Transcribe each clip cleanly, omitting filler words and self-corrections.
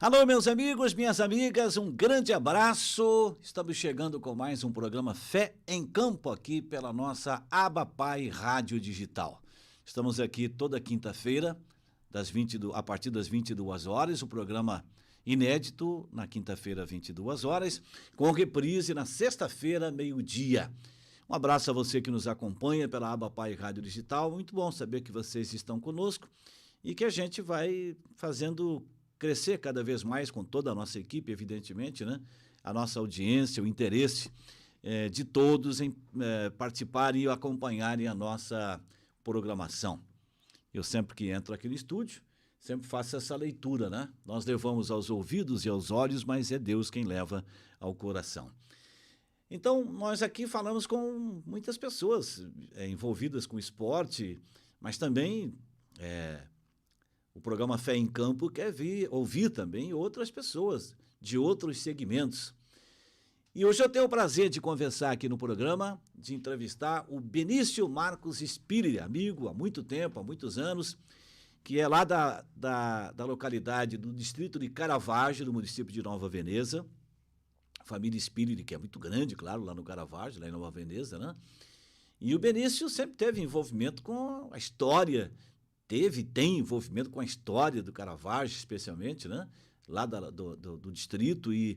Alô, meus amigos, minhas amigas, um grande abraço. Estamos chegando com mais um programa Fé em Campo aqui pela nossa Abapai Rádio Digital. Estamos aqui toda quinta-feira, a partir das 22 horas, o programa inédito na quinta-feira, 22 horas, com reprise na sexta-feira, meio-dia. Um abraço a você que nos acompanha pela Abapai Rádio Digital. Muito bom saber que vocês estão conosco e que a gente vai fazendo crescer cada vez mais com toda a nossa equipe, evidentemente, né? A nossa audiência, o interesse de todos em participarem e acompanharem a nossa programação. Eu sempre que entro aqui no estúdio, sempre faço essa leitura, né? Nós levamos aos ouvidos e aos olhos, mas é Deus quem leva ao coração. Então, nós aqui falamos com muitas pessoas envolvidas com esporte, mas também o programa Fé em Campo quer ouvir também outras pessoas de outros segmentos. E hoje eu tenho o prazer de conversar aqui no programa, de entrevistar o Benício Marcos Spiller, amigo há muito tempo, há muitos anos, que é lá da localidade do distrito de Caravaggio, do município de Nova Veneza. A família Spiller, que é muito grande, claro, lá no Caravaggio, lá em Nova Veneza, né? E o Benício sempre teve envolvimento com a história, tem envolvimento com a história do Caravaggio, especialmente, né? Lá do distrito e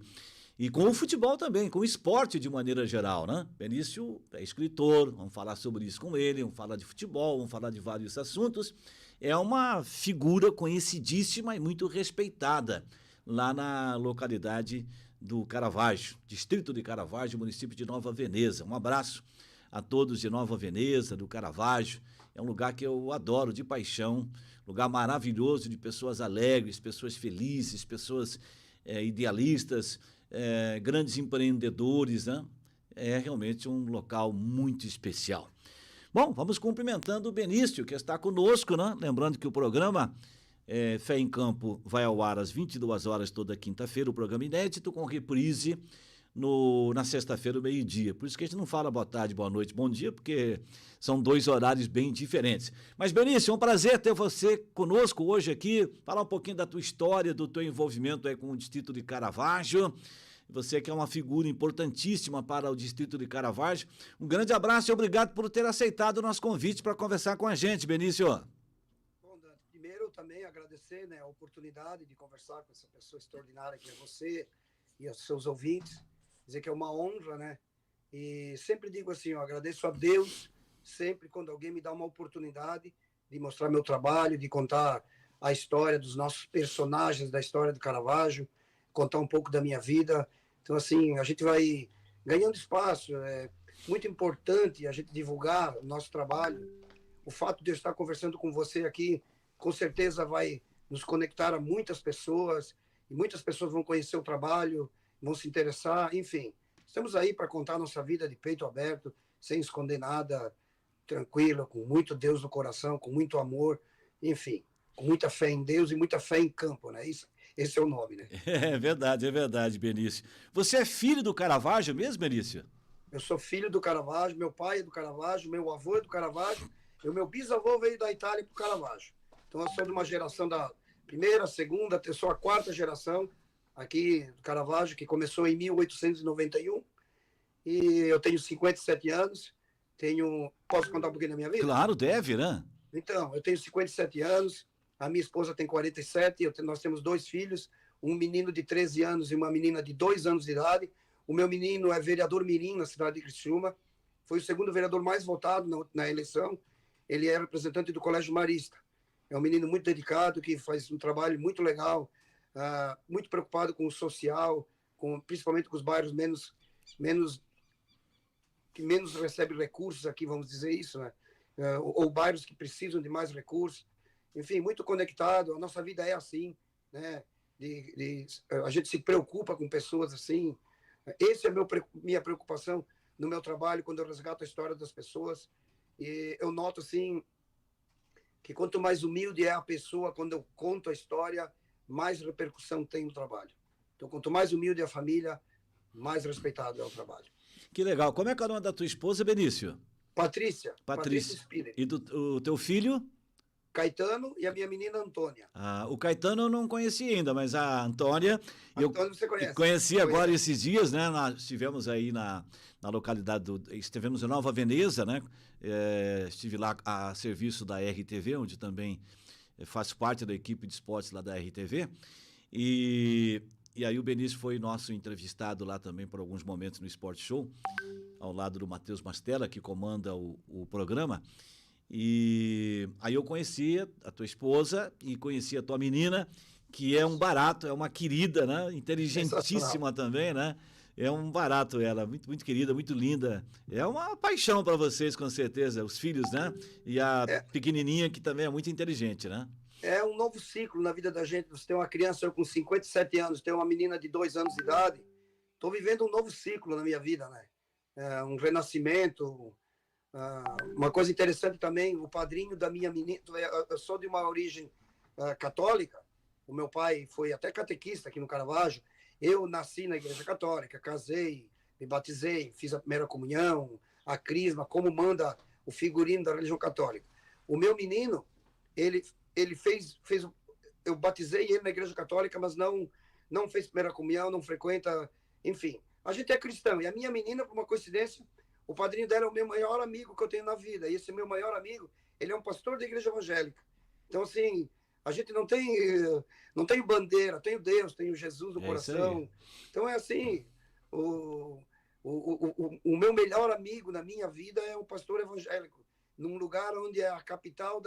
com o futebol também, com o esporte de maneira geral, né? Benício é escritor, vamos falar sobre isso com ele, vamos falar de futebol, vamos falar de vários assuntos. É uma figura conhecidíssima e muito respeitada lá na localidade do Caravaggio, distrito de Caravaggio, município de Nova Veneza. Um abraço a todos de Nova Veneza, do Caravaggio. É um lugar que eu adoro de paixão, lugar maravilhoso de pessoas alegres, pessoas felizes, pessoas idealistas, grandes empreendedores, né? É realmente um local muito especial. Bom, vamos cumprimentando o Benício, que está conosco, né? Lembrando que o programa Fé em Campo vai ao ar às 22 horas toda quinta-feira, o programa inédito com reprise na sexta-feira, meio-dia. Por isso que a gente não fala boa tarde, boa noite, bom dia, porque são dois horários bem diferentes. Mas, Benício, é um prazer ter você conosco hoje aqui, falar um pouquinho da tua história, do teu envolvimento aí com o distrito de Caravaggio. Você que é uma figura importantíssima para o distrito de Caravaggio. Um grande abraço e obrigado por ter aceitado o nosso convite para conversar com a gente, Benício. Bom, Dante, primeiro também agradecer, né, a oportunidade de conversar com essa pessoa extraordinária que é você e os seus ouvintes. Dizer que é uma honra, né? E sempre digo assim, eu agradeço a Deus sempre quando alguém me dá uma oportunidade de mostrar meu trabalho, de contar a história dos nossos personagens, da história do Caravaggio, contar um pouco da minha vida. Então, assim, a gente vai ganhando espaço. É muito importante a gente divulgar o nosso trabalho. O fato de eu estar conversando com você aqui, com certeza vai nos conectar a muitas pessoas, e muitas pessoas vão conhecer o trabalho, vão se interessar, enfim. Estamos aí para contar nossa vida de peito aberto, sem esconder nada, tranquilo, com muito Deus no coração, com muito amor, enfim, com muita fé em Deus e muita fé em campo, né? Esse é o nome, né? É verdade, Benício. Você é filho do Caravaggio mesmo, Benício? Eu sou filho do Caravaggio, meu pai é do Caravaggio, meu avô é do Caravaggio, e o meu bisavô veio da Itália para o Caravaggio. Então eu sou de uma geração da primeira, segunda, sou a quarta geração aqui do Caravaggio, que começou em 1891, e eu tenho 57 anos, posso contar um pouquinho da minha vida? Claro, deve, né? Então, eu tenho 57 anos, a minha esposa tem 47, nós temos dois filhos, um menino de 13 anos e uma menina de 2 anos de idade. O meu menino é vereador mirim na cidade de Criciúma, foi o segundo vereador mais votado na eleição, ele é representante do Colégio Marista. É um menino muito dedicado, que faz um trabalho muito legal, muito preocupado com o social, principalmente com os bairros que menos recebem recursos aqui, vamos dizer isso, né? Ou bairros que precisam de mais recursos. Enfim, muito conectado. A nossa vida é assim, né? A gente se preocupa com pessoas assim. Essa é minha preocupação no meu trabalho, quando eu resgato a história das pessoas. E eu noto, assim, que quanto mais humilde é a pessoa, quando eu conto a história, mais repercussão tem no trabalho. Então, quanto mais humilde é a família, mais respeitado é o trabalho. Que legal. Como é que é o nome da tua esposa, Benício? Patrícia Patrícia Spiller. E o teu filho? Caetano e a minha menina Antônia. O Caetano eu não conhecia ainda, mas a Antônia, eu Antônia você conhece? conheci agora esses dias, né? Nós estivemos aí na localidade estivemos em Nova Veneza, né? Estive lá a serviço da RTV, onde também faço parte da equipe de esportes lá da RTV. E aí o Benício foi nosso entrevistado lá também por alguns momentos no Sport Show, ao lado do Matheus Mastella, que comanda o programa. E aí eu conhecia a tua esposa e conhecia a tua menina, que é um barato, é uma querida, né? Inteligentíssima também, né? É um barato ela, muito, muito querida, muito linda. É uma paixão para vocês, com certeza, os filhos, né? E a pequenininha, que também é muito inteligente, né? É um novo ciclo na vida da gente. Você tem uma criança, eu com 57 anos, tenho uma menina de 2 anos de idade. Estou vivendo um novo ciclo na minha vida, né? Um renascimento. Uma coisa interessante também, o padrinho da minha menina, eu sou de uma origem católica, o meu pai foi até catequista aqui no Caravaggio, eu nasci na igreja católica, casei, me batizei, fiz a primeira comunhão, a crisma, como manda o figurino da religião católica. O meu menino, ele fez eu batizei ele na igreja católica, mas não fez primeira comunhão, não frequenta, enfim. A gente é cristão, e a minha menina, por uma coincidência, o padrinho dela é o meu maior amigo que eu tenho na vida. E esse meu maior amigo, ele é um pastor da igreja evangélica. Então, assim, a gente não tem bandeira, tem o Deus, tem o Jesus no coração. Então, é assim, o meu melhor amigo na minha vida é o pastor evangélico, num lugar onde é a capital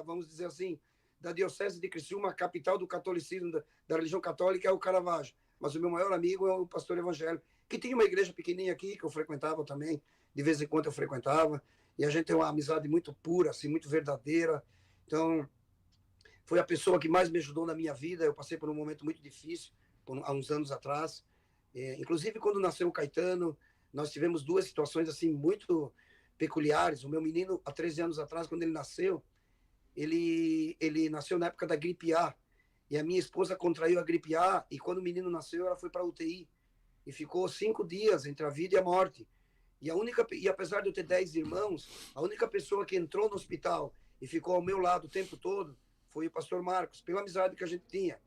vamos dizer assim, da diocese de Criciúma, a capital do catolicismo, da religião católica é o Caravaggio. Mas o meu maior amigo é o pastor evangélico, que tinha uma igreja pequenininha aqui, que eu frequentava também. De vez em quando eu frequentava, e a gente tem uma amizade muito pura, assim, muito verdadeira. Então, foi a pessoa que mais me ajudou na minha vida. Eu passei por um momento muito difícil, há uns anos atrás. Inclusive, quando nasceu o Caetano, nós tivemos 2 situações, assim, muito peculiares. O meu menino, há 13 anos atrás, quando ele nasceu, ele nasceu na época da gripe A, e a minha esposa contraiu a gripe A, e quando o menino nasceu, ela foi para a UTI, e ficou 5 dias entre a vida e a morte. E apesar de eu ter 10 irmãos, a única pessoa que entrou no hospital e ficou ao meu lado o tempo todo foi o pastor Marcos, pela amizade que a gente tinha.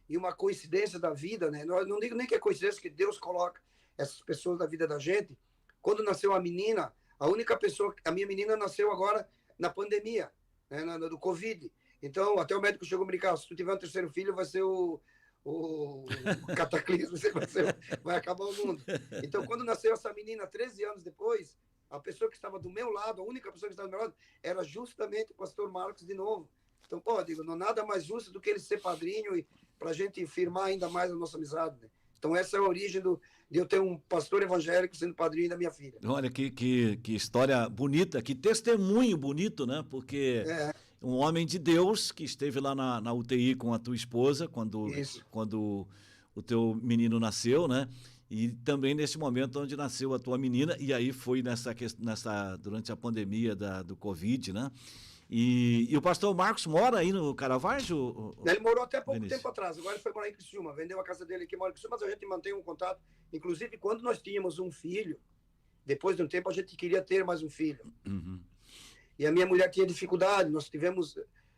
E uma coincidência da vida, né? Não digo nem que é coincidência, que Deus coloca essas pessoas na vida da gente. Quando nasceu a menina, a minha menina nasceu agora na pandemia, né? Do Covid. Então, até o médico chegou a me dizer, se tu tiver um terceiro filho, vai ser o cataclismo, vai acabar o mundo. Então, quando nasceu essa menina, 13 anos depois, a pessoa que estava do meu lado, a única pessoa que estava do meu lado, era justamente o pastor Marcos de novo. Então, digo, não nada mais justo do que ele ser padrinho e para a gente firmar ainda mais a nossa amizade, né? Então, essa é a origem de eu ter um pastor evangélico sendo padrinho da minha filha. Olha, que história bonita, que testemunho bonito, né? Porque um homem de Deus que esteve lá na UTI com a tua esposa quando o teu menino nasceu, né? E também nesse momento onde nasceu a tua menina, e aí foi durante a pandemia do Covid, né? E o pastor Marcos mora aí no Caravaggio? Ele morou até pouco tempo atrás, agora ele foi morar em Criciúma, vendeu a casa dele aqui, mora em Criciúma, mas a gente mantém um contato. Inclusive, quando nós tínhamos um filho, depois de um tempo a gente queria ter mais um filho. Uhum. E a minha mulher tinha dificuldade,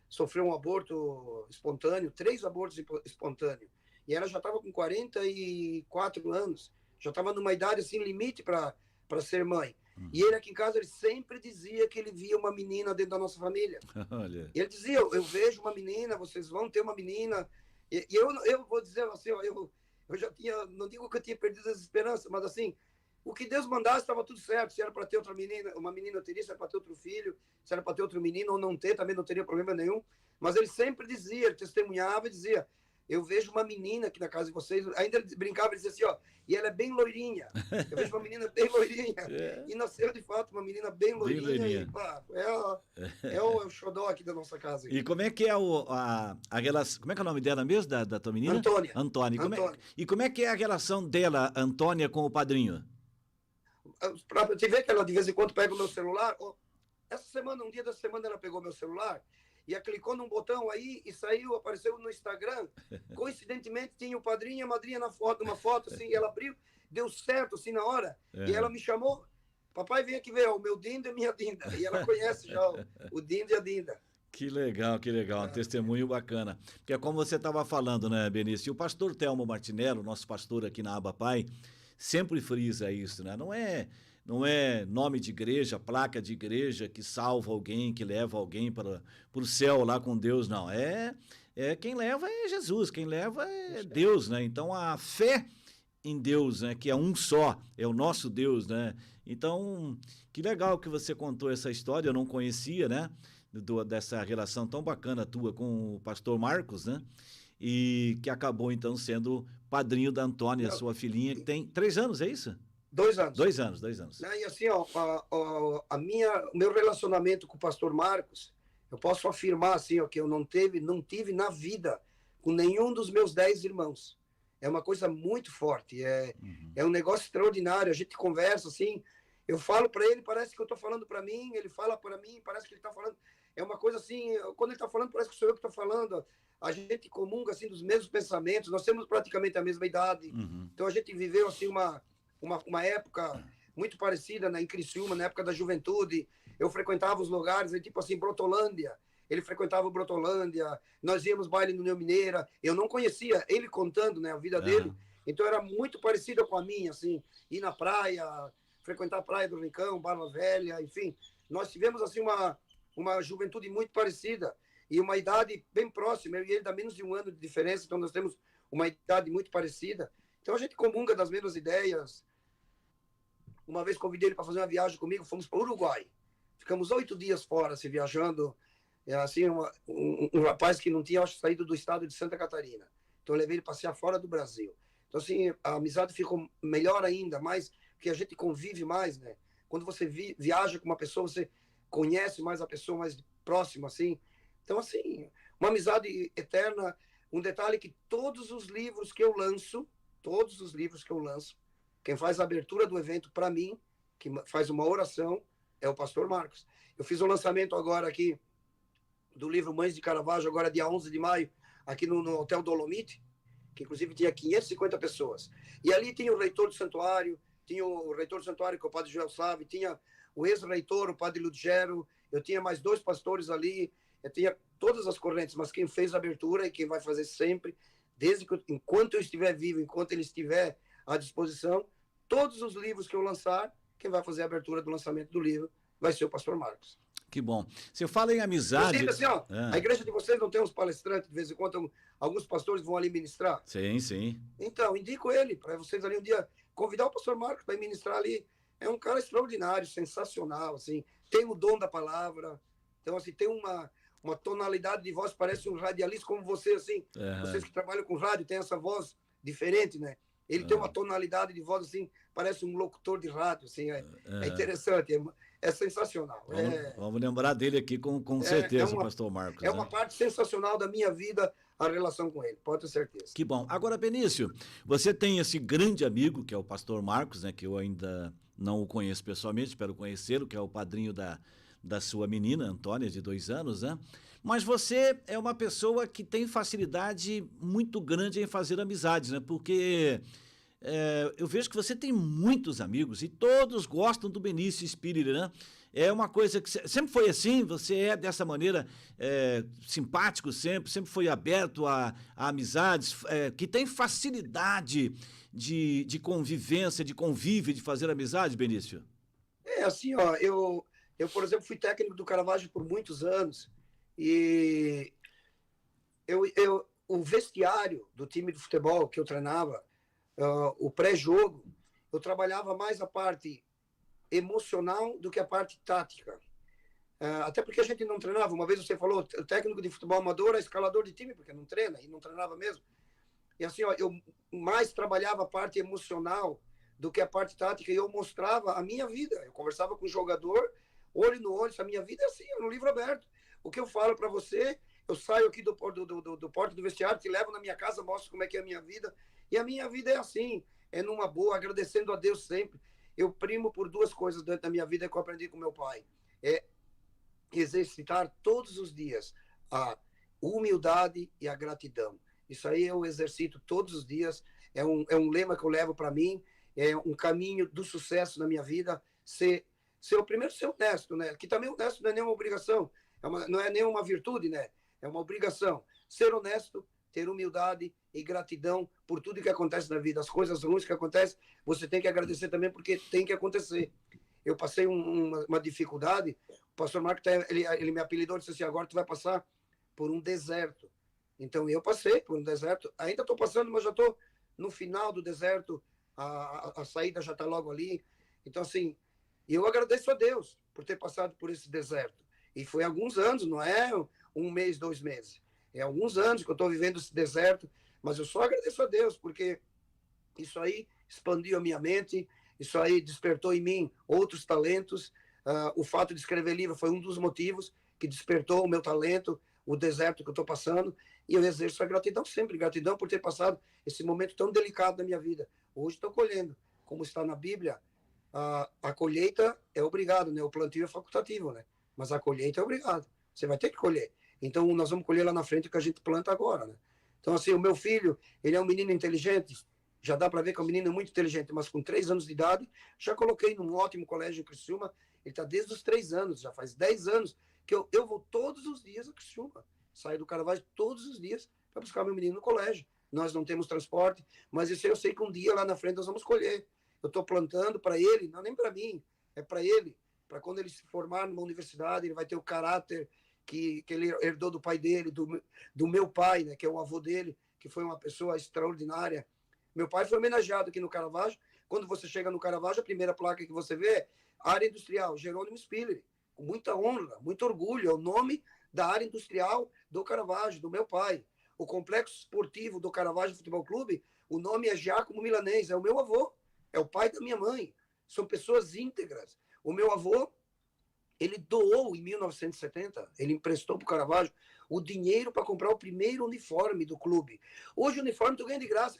sofreu um aborto espontâneo, 3 abortos espontâneos. E ela já estava com 44 anos, já estava numa idade assim, limite para ser mãe. E ele aqui em casa, ele sempre dizia que ele via uma menina dentro da nossa família. Olha. E ele dizia, eu vejo uma menina, vocês vão ter uma menina. E eu vou dizer assim, eu já tinha, não digo que eu tinha perdido as esperanças, mas assim, o que Deus mandasse estava tudo certo. Se era para ter outra menina, uma menina eu teria, se era para ter outro filho, se era para ter outro menino ou não ter, também não teria problema nenhum. Mas ele sempre dizia, ele testemunhava e dizia, eu vejo uma menina aqui na casa de vocês, ainda ele brincava e dizia assim, e ela é bem loirinha, eu vejo uma menina bem loirinha, e nasceu de fato uma menina bem loirinha, e pá, é o xodó aqui da nossa casa. E como é que é como é que é o nome dela mesmo, da tua menina? Antônia. Antônia. E como é que é a relação dela, Antônia, com o padrinho? Para te ver que ela de vez em quando pega o meu celular, um dia da semana ela pegou meu celular, e clicou num botão aí e saiu, apareceu no Instagram. Coincidentemente, tinha o padrinho e a madrinha numa foto, assim, e ela abriu, deu certo, assim, na hora. E ela me chamou, papai, vem aqui ver, o meu Dindo e minha Dinda. E ela conhece já o Dindo e a Dinda. Que legal, um testemunho bacana. Porque é como você estava falando, né, Benício? E o pastor Telmo Martinello, nosso pastor aqui na Aba Pai, sempre frisa isso, né? Não é nome de igreja, placa de igreja que salva alguém, que leva alguém para o céu lá com Deus, não. Quem leva é Jesus, quem leva é Deus, né? Então a fé em Deus, né? Que é um só, é o nosso Deus, né? Então, que legal que você contou essa história, eu não conhecia, né? Dessa relação tão bacana tua com o pastor Marcos, né? E que acabou, então, sendo padrinho da Antônia, Não, sua filhinha, que tem 3 anos, é isso? 2 anos. 2 anos, 2 anos. Né? E assim, ó, o meu relacionamento com o pastor Marcos, eu posso afirmar assim, ó, que eu não tive na vida com nenhum dos meus 10 irmãos. É uma coisa muito forte, é um negócio extraordinário. A gente conversa assim, eu falo para ele, parece que eu estou falando para mim, ele fala para mim, parece que ele está falando. É uma coisa assim, quando ele está falando, parece que sou eu que estou falando. A gente comunga assim dos mesmos pensamentos, nós temos praticamente a mesma idade, então a gente viveu assim uma época muito parecida, né, em Criciúma, na época da juventude. Eu frequentava os lugares, tipo assim, Brotolândia. Ele frequentava o Brotolândia, nós íamos baile no Neo Mineira. Eu não conhecia ele contando, né, a vida dele, então era muito parecida com a minha, assim, ir na praia, frequentar a Praia do Rincão, Barra Velha, enfim. Nós tivemos assim uma juventude muito parecida e uma idade bem próxima. Eu e ele dá menos de um ano de diferença, então nós temos uma idade muito parecida. Então a gente comunga das mesmas ideias. Uma vez convidei ele para fazer uma viagem comigo, fomos para o Uruguai. Ficamos 8 dias fora, se viajando. Assim, um rapaz que não tinha, acho, saído do estado de Santa Catarina. Então eu levei ele passear fora do Brasil. Então assim, a amizade ficou melhor ainda, mais porque a gente convive mais, né? Quando você viaja com uma pessoa, você conhece mais a pessoa mais próxima, assim. Então assim, uma amizade eterna. Um detalhe que todos os livros que eu lanço, quem faz a abertura do evento para mim, que faz uma oração, é o pastor Marcos. Eu fiz o lançamento agora aqui do livro Mães de Caravaggio, agora dia 11 de maio, aqui no Hotel Dolomite, que inclusive tinha 550 pessoas. E ali tinha o reitor do santuário, que é o padre Joel Sávio, tinha o ex-reitor, o padre Ludgero, eu tinha mais 2 pastores ali, eu tinha todas as correntes, mas quem fez a abertura e quem vai fazer sempre, enquanto eu estiver vivo, enquanto ele estiver à disposição, todos os livros que eu lançar, quem vai fazer a abertura do lançamento do livro vai ser o pastor Marcos. Que bom. Você fala em amizade... Inclusive, assim, a igreja de vocês não tem uns palestrantes, de vez em quando, alguns pastores vão ali ministrar? Sim, sim. Então, indico ele, para vocês ali um dia, convidar o pastor Marcos para ministrar ali. É um cara extraordinário, sensacional, assim, tem o dom da palavra, então, assim, tem uma tonalidade de voz, parece um radialista como você, assim, vocês que trabalham com rádio, tem essa voz diferente, né? Ele tem uma tonalidade de voz, assim, parece um locutor de rádio, assim, é interessante, é sensacional. Vamos lembrar dele aqui com certeza, pastor Marcos. É uma parte sensacional da minha vida, a relação com ele, pode ter certeza. Que bom. Agora, Benício, você tem esse grande amigo, que é o pastor Marcos, né, que eu ainda não o conheço pessoalmente, espero conhecê-lo, que é o padrinho da sua menina, Antônia, de 2 anos, né? Mas você é uma pessoa que tem facilidade muito grande em fazer amizades, né? Porque eu vejo que você tem muitos amigos e todos gostam do Benício Spiller, né? É uma coisa que sempre foi assim, você é dessa maneira simpático sempre foi aberto a amizades, que tem facilidade de convivência, de convívio, de fazer amizade, Benício? Assim, ó, eu, por exemplo, fui técnico do Caravaggio por muitos anos e o vestiário do time de futebol que eu treinava, o pré-jogo, eu trabalhava mais a parte emocional do que a parte tática. Até porque a gente não treinava. Uma vez você falou, o técnico de futebol amador é escalador de time, porque não treina, e não treinava mesmo. E assim, ó, eu mais trabalhava a parte emocional do que a parte tática, e eu mostrava a minha vida. Eu conversava com o jogador, olho no olho, a minha vida é assim, no livro aberto. O que eu falo para você, eu saio aqui do porta do vestiário, te levo na minha casa, mostro como é que é a minha vida. E a minha vida é assim, é numa boa, agradecendo a Deus sempre. Eu primo por 2 coisas dentro da minha vida que eu aprendi com meu pai. É exercitar todos os dias a humildade e a gratidão. Isso aí eu exercito todos os dias. É um lema que eu levo para mim. É um caminho do sucesso na minha vida. Ser o primeiro, ser honesto, né? Que também honesto não é nenhuma obrigação. não é nem uma virtude, né? É uma obrigação. Ser honesto, ter humildade e gratidão por tudo que acontece na vida. As coisas ruins que acontecem, você tem que agradecer também, porque tem que acontecer. Eu passei uma dificuldade, o pastor Marco, ele me apelidou e disse assim, agora tu vai passar por um deserto. Então, eu passei por um deserto, ainda estou passando, mas já estou no final do deserto, a saída já está logo ali. Então, assim, eu agradeço a Deus por ter passado por esse deserto. E foi há alguns anos, não é um mês, 2 meses. É alguns anos que eu estou vivendo esse deserto, mas eu só agradeço a Deus, porque isso aí expandiu a minha mente, isso aí despertou em mim outros talentos. O fato de escrever livro foi um dos motivos que despertou o meu talento, o deserto que eu estou passando, e eu exerço a gratidão sempre, gratidão por ter passado esse momento tão delicado da minha vida. Hoje estou colhendo, como está na Bíblia, a colheita é obrigado, né? O plantio é facultativo, né? Mas a colheita é obrigado. Você vai ter que colher. Então, nós vamos colher lá na frente o que a gente planta agora, né? Então, assim, o meu filho, ele é um menino inteligente, já dá para ver que é um menino muito inteligente, mas com 3 anos de idade, já coloquei num ótimo colégio em Criciúma, ele está desde os 3 anos, já faz 10 anos que eu vou todos os dias a Criciúma, saio do Caravaggio todos os dias para buscar meu menino no colégio. Nós não temos transporte, mas isso eu sei que um dia lá na frente nós vamos colher. Eu estou plantando para ele, não nem para mim, é para ele, para quando ele se formar numa universidade, ele vai ter o caráter que ele herdou do pai dele, do meu pai, né, que é o avô dele, que foi uma pessoa extraordinária. Meu pai foi homenageado aqui no Caravaggio. Quando você chega no Caravaggio, a primeira placa que você vê é área industrial, Jerônimo Spiller, com muita honra, muito orgulho, é o nome da área industrial do Caravaggio, do meu pai. O complexo esportivo do Caravaggio Futebol Clube, o nome é Giacomo Milanês, é o meu avô, é o pai da minha mãe. São pessoas íntegras. O meu avô, ele doou em 1970, ele emprestou para o Caravaggio o dinheiro para comprar o primeiro uniforme do clube. Hoje o uniforme tu ganha de graça,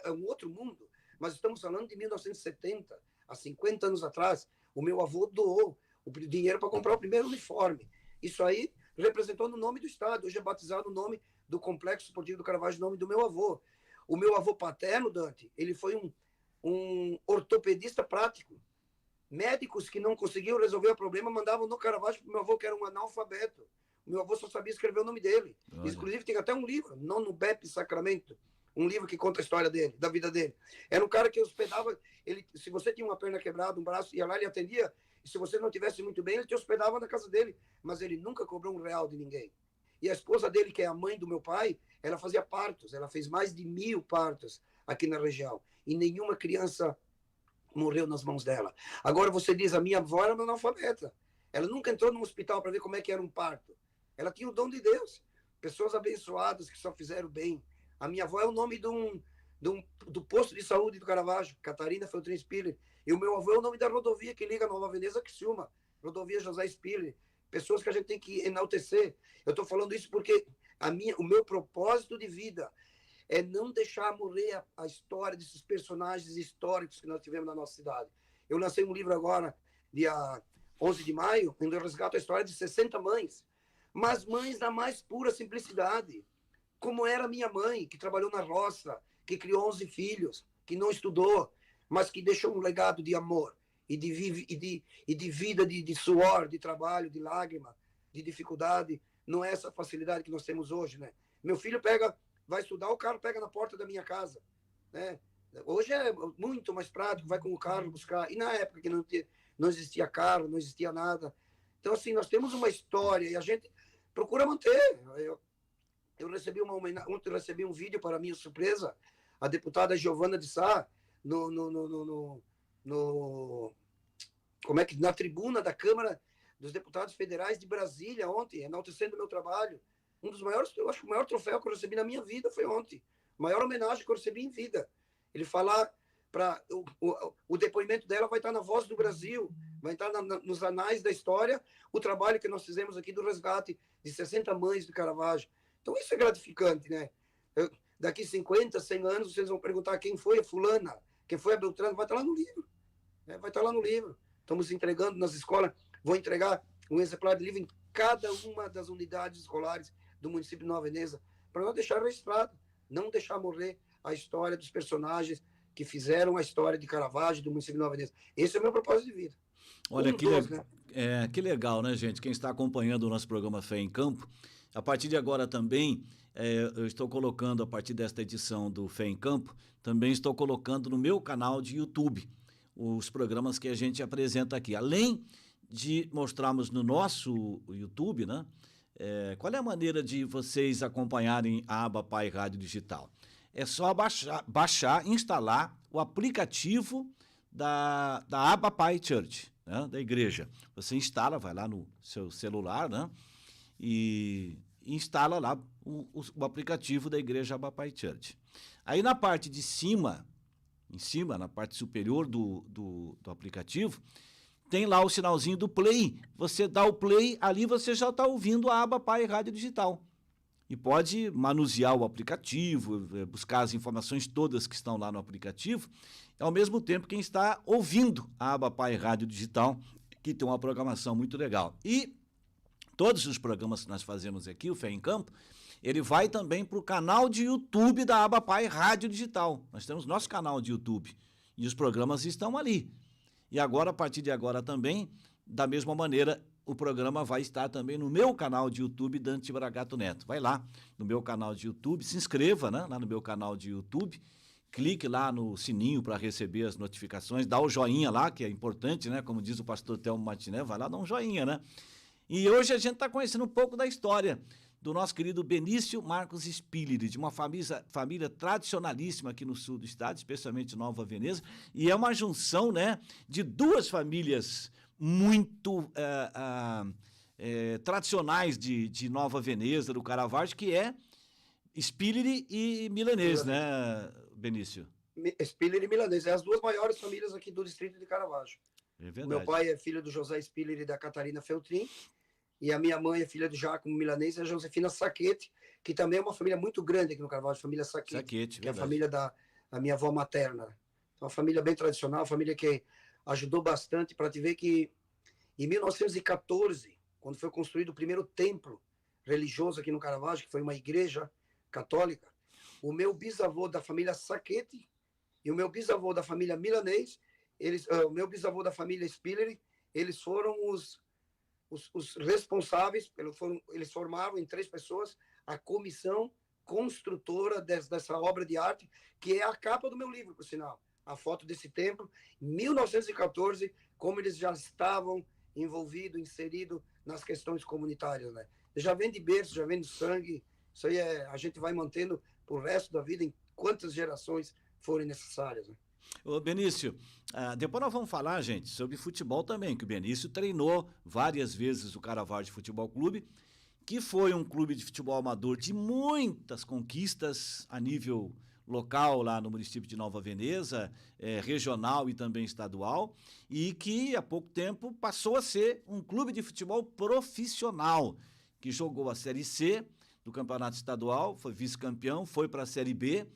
é um outro mundo, mas estamos falando de 1970, há 50 anos atrás. O meu avô doou o dinheiro para comprar o primeiro uniforme. Isso aí representou no nome do estado. Hoje é batizado o nome do Complexo Esportivo do Caravaggio, o nome do meu avô. O meu avô paterno, Dante, ele foi um ortopedista prático. Médicos que não conseguiam resolver o problema mandavam no Caravaggio para o meu avô, que era um analfabeto. O meu avô só sabia escrever o nome dele. Olha. Inclusive, tem até um livro, Nono Beppe Sacramento, um livro que conta a história dele, da vida dele. Era um cara que hospedava, se você tinha uma perna quebrada, um braço, ia lá, ele atendia, e se você não tivesse muito bem, ele te hospedava na casa dele, mas ele nunca cobrou R$1 de ninguém. E a esposa dele, que é a mãe do meu pai, ela fazia partos, ela fez mais de 1000 partos aqui na região, e nenhuma criança morreu nas mãos dela. Agora você diz, a minha avó era uma analfabeta. Ela nunca entrou num hospital para ver como é que era um parto. Ela tinha o dom de Deus. Pessoas abençoadas que só fizeram bem. A minha avó é o nome do posto de saúde do Caravaggio, Catarina Feltrin Spiller. E o meu avô é o nome da rodovia que liga Nova Veneza a Criciúma, rodovia José Spiller. Pessoas que a gente tem que enaltecer. Eu estou falando isso porque o meu propósito de vida é não deixar morrer a história desses personagens históricos que nós tivemos na nossa cidade. Eu lancei um livro agora, dia 11 de maio, onde eu resgato a história de 60 mães, mas mães da mais pura simplicidade, como era minha mãe, que trabalhou na roça, que criou 11 filhos, que não estudou, mas que deixou um legado de amor e de vida, de suor, de trabalho, de lágrima, de dificuldade. Não é essa facilidade que nós temos hoje, né? Meu filho vai estudar, o carro pega na porta da minha casa, né? Hoje é muito mais prático, vai com o carro buscar. E na época que não existia carro, não existia nada. Então, assim, nós temos uma história e a gente procura manter. Eu recebi ontem eu recebi um vídeo para minha surpresa, a deputada Giovana de Sá, na tribuna da Câmara dos Deputados Federais de Brasília ontem, enaltecendo o meu trabalho. Um dos maiores, eu acho que o maior troféu que eu recebi na minha vida foi ontem. A maior homenagem que eu recebi em vida. Ele falar o depoimento dela vai estar na Voz do Brasil, vai estar nos anais da história, o trabalho que nós fizemos aqui do resgate de 60 mães do Caravaggio. Então isso é gratificante, né? Daqui 50, 100 anos, vocês vão perguntar quem foi a fulana, quem foi a Beltrano, vai estar lá no livro. Né? Vai estar lá no livro. Estamos entregando nas escolas, vou entregar um exemplar de livro em cada uma das unidades escolares do município de Nova Veneza, para não deixar registrado, não deixar morrer a história dos personagens que fizeram a história de Caravaggio do município de Nova Veneza. Esse é o meu propósito de vida. Olha, Um dos, né? que legal, né, gente? Quem está acompanhando o nosso programa Fé em Campo, a partir de agora também, eu estou colocando, a partir desta edição do Fé em Campo, também estou colocando no meu canal de YouTube os programas que a gente apresenta aqui. Além de mostrarmos no nosso YouTube, né? Qual é a maneira de vocês acompanharem a aba Pai Rádio Digital? É só baixar, instalar o aplicativo da aba Pai Church, né, da igreja. Você instala, vai lá no seu celular, né, e instala lá o aplicativo da igreja Aba Pai Church. Aí na parte de cima, na parte superior do aplicativo, tem lá o sinalzinho do play. Você dá o play, ali você já está ouvindo a aba Pai Rádio Digital. E pode manusear o aplicativo, buscar as informações todas que estão lá no aplicativo, ao mesmo tempo quem está ouvindo a aba Pai Rádio Digital, que tem uma programação muito legal. E todos os programas que nós fazemos aqui, o Fé em Campo, ele vai também para o canal de YouTube da aba Pai Rádio Digital. Nós temos nosso canal de YouTube e os programas estão ali. E agora, a partir de agora também, da mesma maneira, o programa vai estar também no meu canal de YouTube, Dante Bragato Neto. Vai lá no meu canal de YouTube, se inscreva, né, lá no meu canal de YouTube, clique lá no sininho para receber as notificações, dá o joinha lá, que é importante, né, como diz o pastor Telmo Martiné, vai lá dar um joinha, né? E hoje a gente está conhecendo um pouco da história do nosso querido Benício Marcos Spiller, de uma família tradicionalíssima aqui no sul do estado, especialmente Nova Veneza, e é uma junção, né, de duas famílias muito tradicionais de Nova Veneza, do Caravaggio, que é Spiller e Milanês, né, Benício? Spiller e Milanês, é as duas maiores famílias aqui do distrito de Caravaggio. É verdade. O meu pai é filho do José Spiller e da Catarina Feltrin, e a minha mãe é filha do Giacomo Milanês e a Josefina Sacchetti, que também é uma família muito grande aqui no Caravaggio, família Sacchetti, que é a família da minha avó materna. Então, uma família bem tradicional, uma família que ajudou bastante, para te ver que em 1914, quando foi construído o primeiro templo religioso aqui no Caravaggio, que foi uma igreja católica, o meu bisavô da família Sacchetti e o meu bisavô da família Milanês, o meu bisavô da família Spiller, eles foram os responsáveis, eles formaram em 3 pessoas a comissão construtora dessa obra de arte, que é a capa do meu livro, por sinal. A foto desse templo, em 1914, como eles já estavam envolvidos, inseridos nas questões comunitárias, né? Já vem de berço, já vem de sangue, isso aí a gente vai mantendo pro resto da vida, em quantas gerações forem necessárias, né? Ô Benício, depois nós vamos falar, gente, sobre futebol também, que o Benício treinou várias vezes o Caravaggio Futebol Clube, que foi um clube de futebol amador de muitas conquistas a nível local lá no município de Nova Veneza, regional e também estadual, e que há pouco tempo passou a ser um clube de futebol profissional, que jogou a Série C do Campeonato Estadual, foi vice-campeão, foi para a Série B,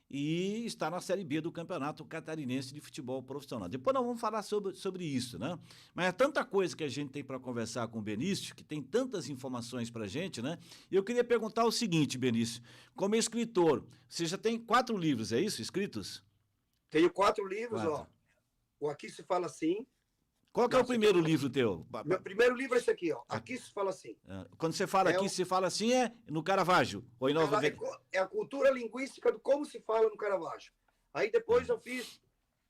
e está na Série B do Campeonato Catarinense de Futebol Profissional. Depois nós vamos falar sobre isso, né? Mas é tanta coisa que a gente tem para conversar com o Benício, que tem tantas informações para a gente, né? E eu queria perguntar o seguinte, Benício, como escritor, você já tem 4 livros, é isso, escritos? Tenho 4 livros, 4. Ó. O Aqui Se Fala Assim. Qual que é o primeiro livro teu? Meu primeiro livro é esse aqui, ó. Aqui Se Fala Assim. Quando você fala aqui, se fala assim, é no Caravaggio? Ou em Nova Veneza? É a cultura linguística do como se fala no Caravaggio. Aí depois eu fiz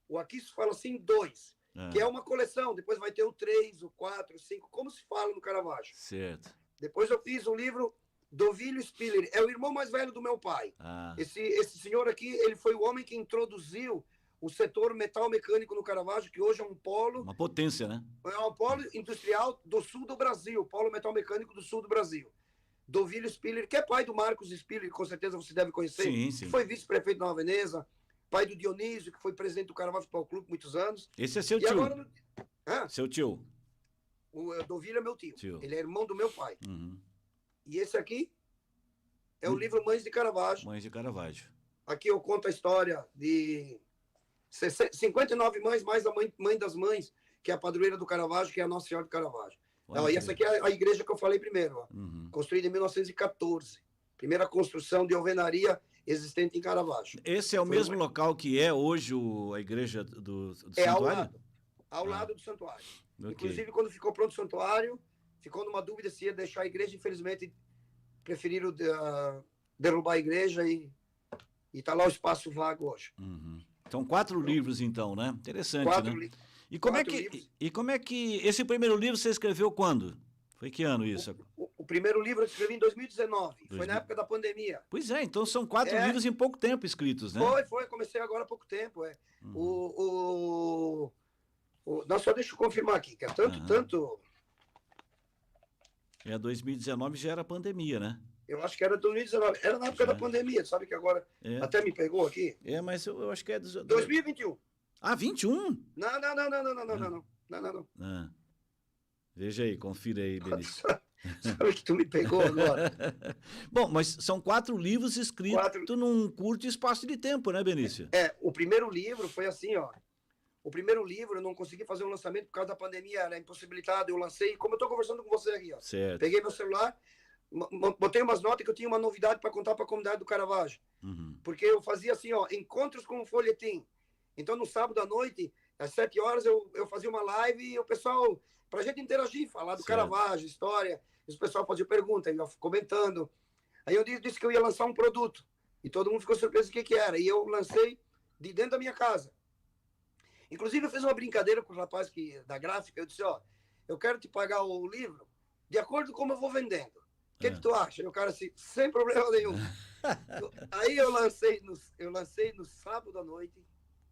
o Aqui Se Fala Assim 2, que é uma coleção. Depois vai ter o 3, o 4, o 5, como se fala no Caravaggio. Certo. Depois eu fiz o livro Dovilho Spiller, é o irmão mais velho do meu pai. Esse senhor aqui, ele foi o homem que introduziu o setor metal mecânico no Caravaggio, que hoje é um polo... Uma potência, né? É um polo industrial do sul do Brasil, polo metal mecânico do sul do Brasil. Dovilho Spiller, que é pai do Marcos Spiller, que com certeza você deve conhecer, sim, sim. Que foi vice-prefeito de Nova Veneza, pai do Dionísio, que foi presidente do Caravaggio Futebol Clube por muitos anos. Esse é seu tio? Agora... Seu tio? O Dovilho é meu tio. Ele é irmão do meu pai. Uhum. E esse aqui é o livro Mães de Caravaggio. Mães de Caravaggio. Aqui eu conto a história de 59 mães, mais a mãe das mães, que é a padroeira do Caravaggio, que é a Nossa Senhora do Caravaggio. E essa aqui é a igreja que eu falei primeiro, ó. Construída em 1914. Primeira construção de alvenaria existente em Caravaggio. Esse é o mesmo local que é hoje a igreja do santuário? Ao lado do santuário. Ok. Inclusive, quando ficou pronto o santuário, ficou numa dúvida se ia deixar a igreja. Infelizmente, preferiram derrubar a igreja e está lá o espaço vago hoje. Uhum. São 4 livros, então, né? Interessante, Quatro, né? E quatro livros. como é que esse primeiro livro você escreveu quando? Foi que ano isso? O primeiro livro eu escrevi em 2019. Foi na época da pandemia. Pois é, então são 4 livros em pouco tempo escritos, né? Foi. Comecei agora há pouco tempo. Uhum. Não, só deixa eu confirmar aqui, que é tanto... 2019 já era pandemia, né? Eu acho que era 2019. Era na época da pandemia, sabe que agora até me pegou aqui? Mas eu acho que é... 2021. Ah, 21? Não. Ah. Veja aí, confira aí, Benício. Sabe que tu me pegou agora? Bom, mas são 4 livros escritos num curto espaço de tempo, né, Benício? O primeiro livro foi assim, ó. O primeiro livro eu não consegui fazer um lançamento por causa da pandemia, era impossibilitado. Eu lancei, como eu estou conversando com você aqui, ó. Certo. Peguei meu celular, botei umas notas que eu tinha uma novidade para contar para a comunidade do Caravaggio. Uhum. Porque eu fazia assim, ó, encontros com o folhetim. Então, no sábado à noite, às 7 horas, eu fazia uma live e o pessoal, para a gente interagir, falar do Caravaggio, história, e o pessoal fazia pergunta, ia comentando. Aí eu disse que eu ia lançar um produto. E todo mundo ficou surpreso do que era. E eu lancei de dentro da minha casa. Inclusive, eu fiz uma brincadeira com o rapaz da gráfica. Eu disse, ó, eu quero te pagar o livro de acordo com como eu vou vendendo. O que tu acha? E o cara assim, sem problema nenhum. Aí eu lancei no sábado à noite,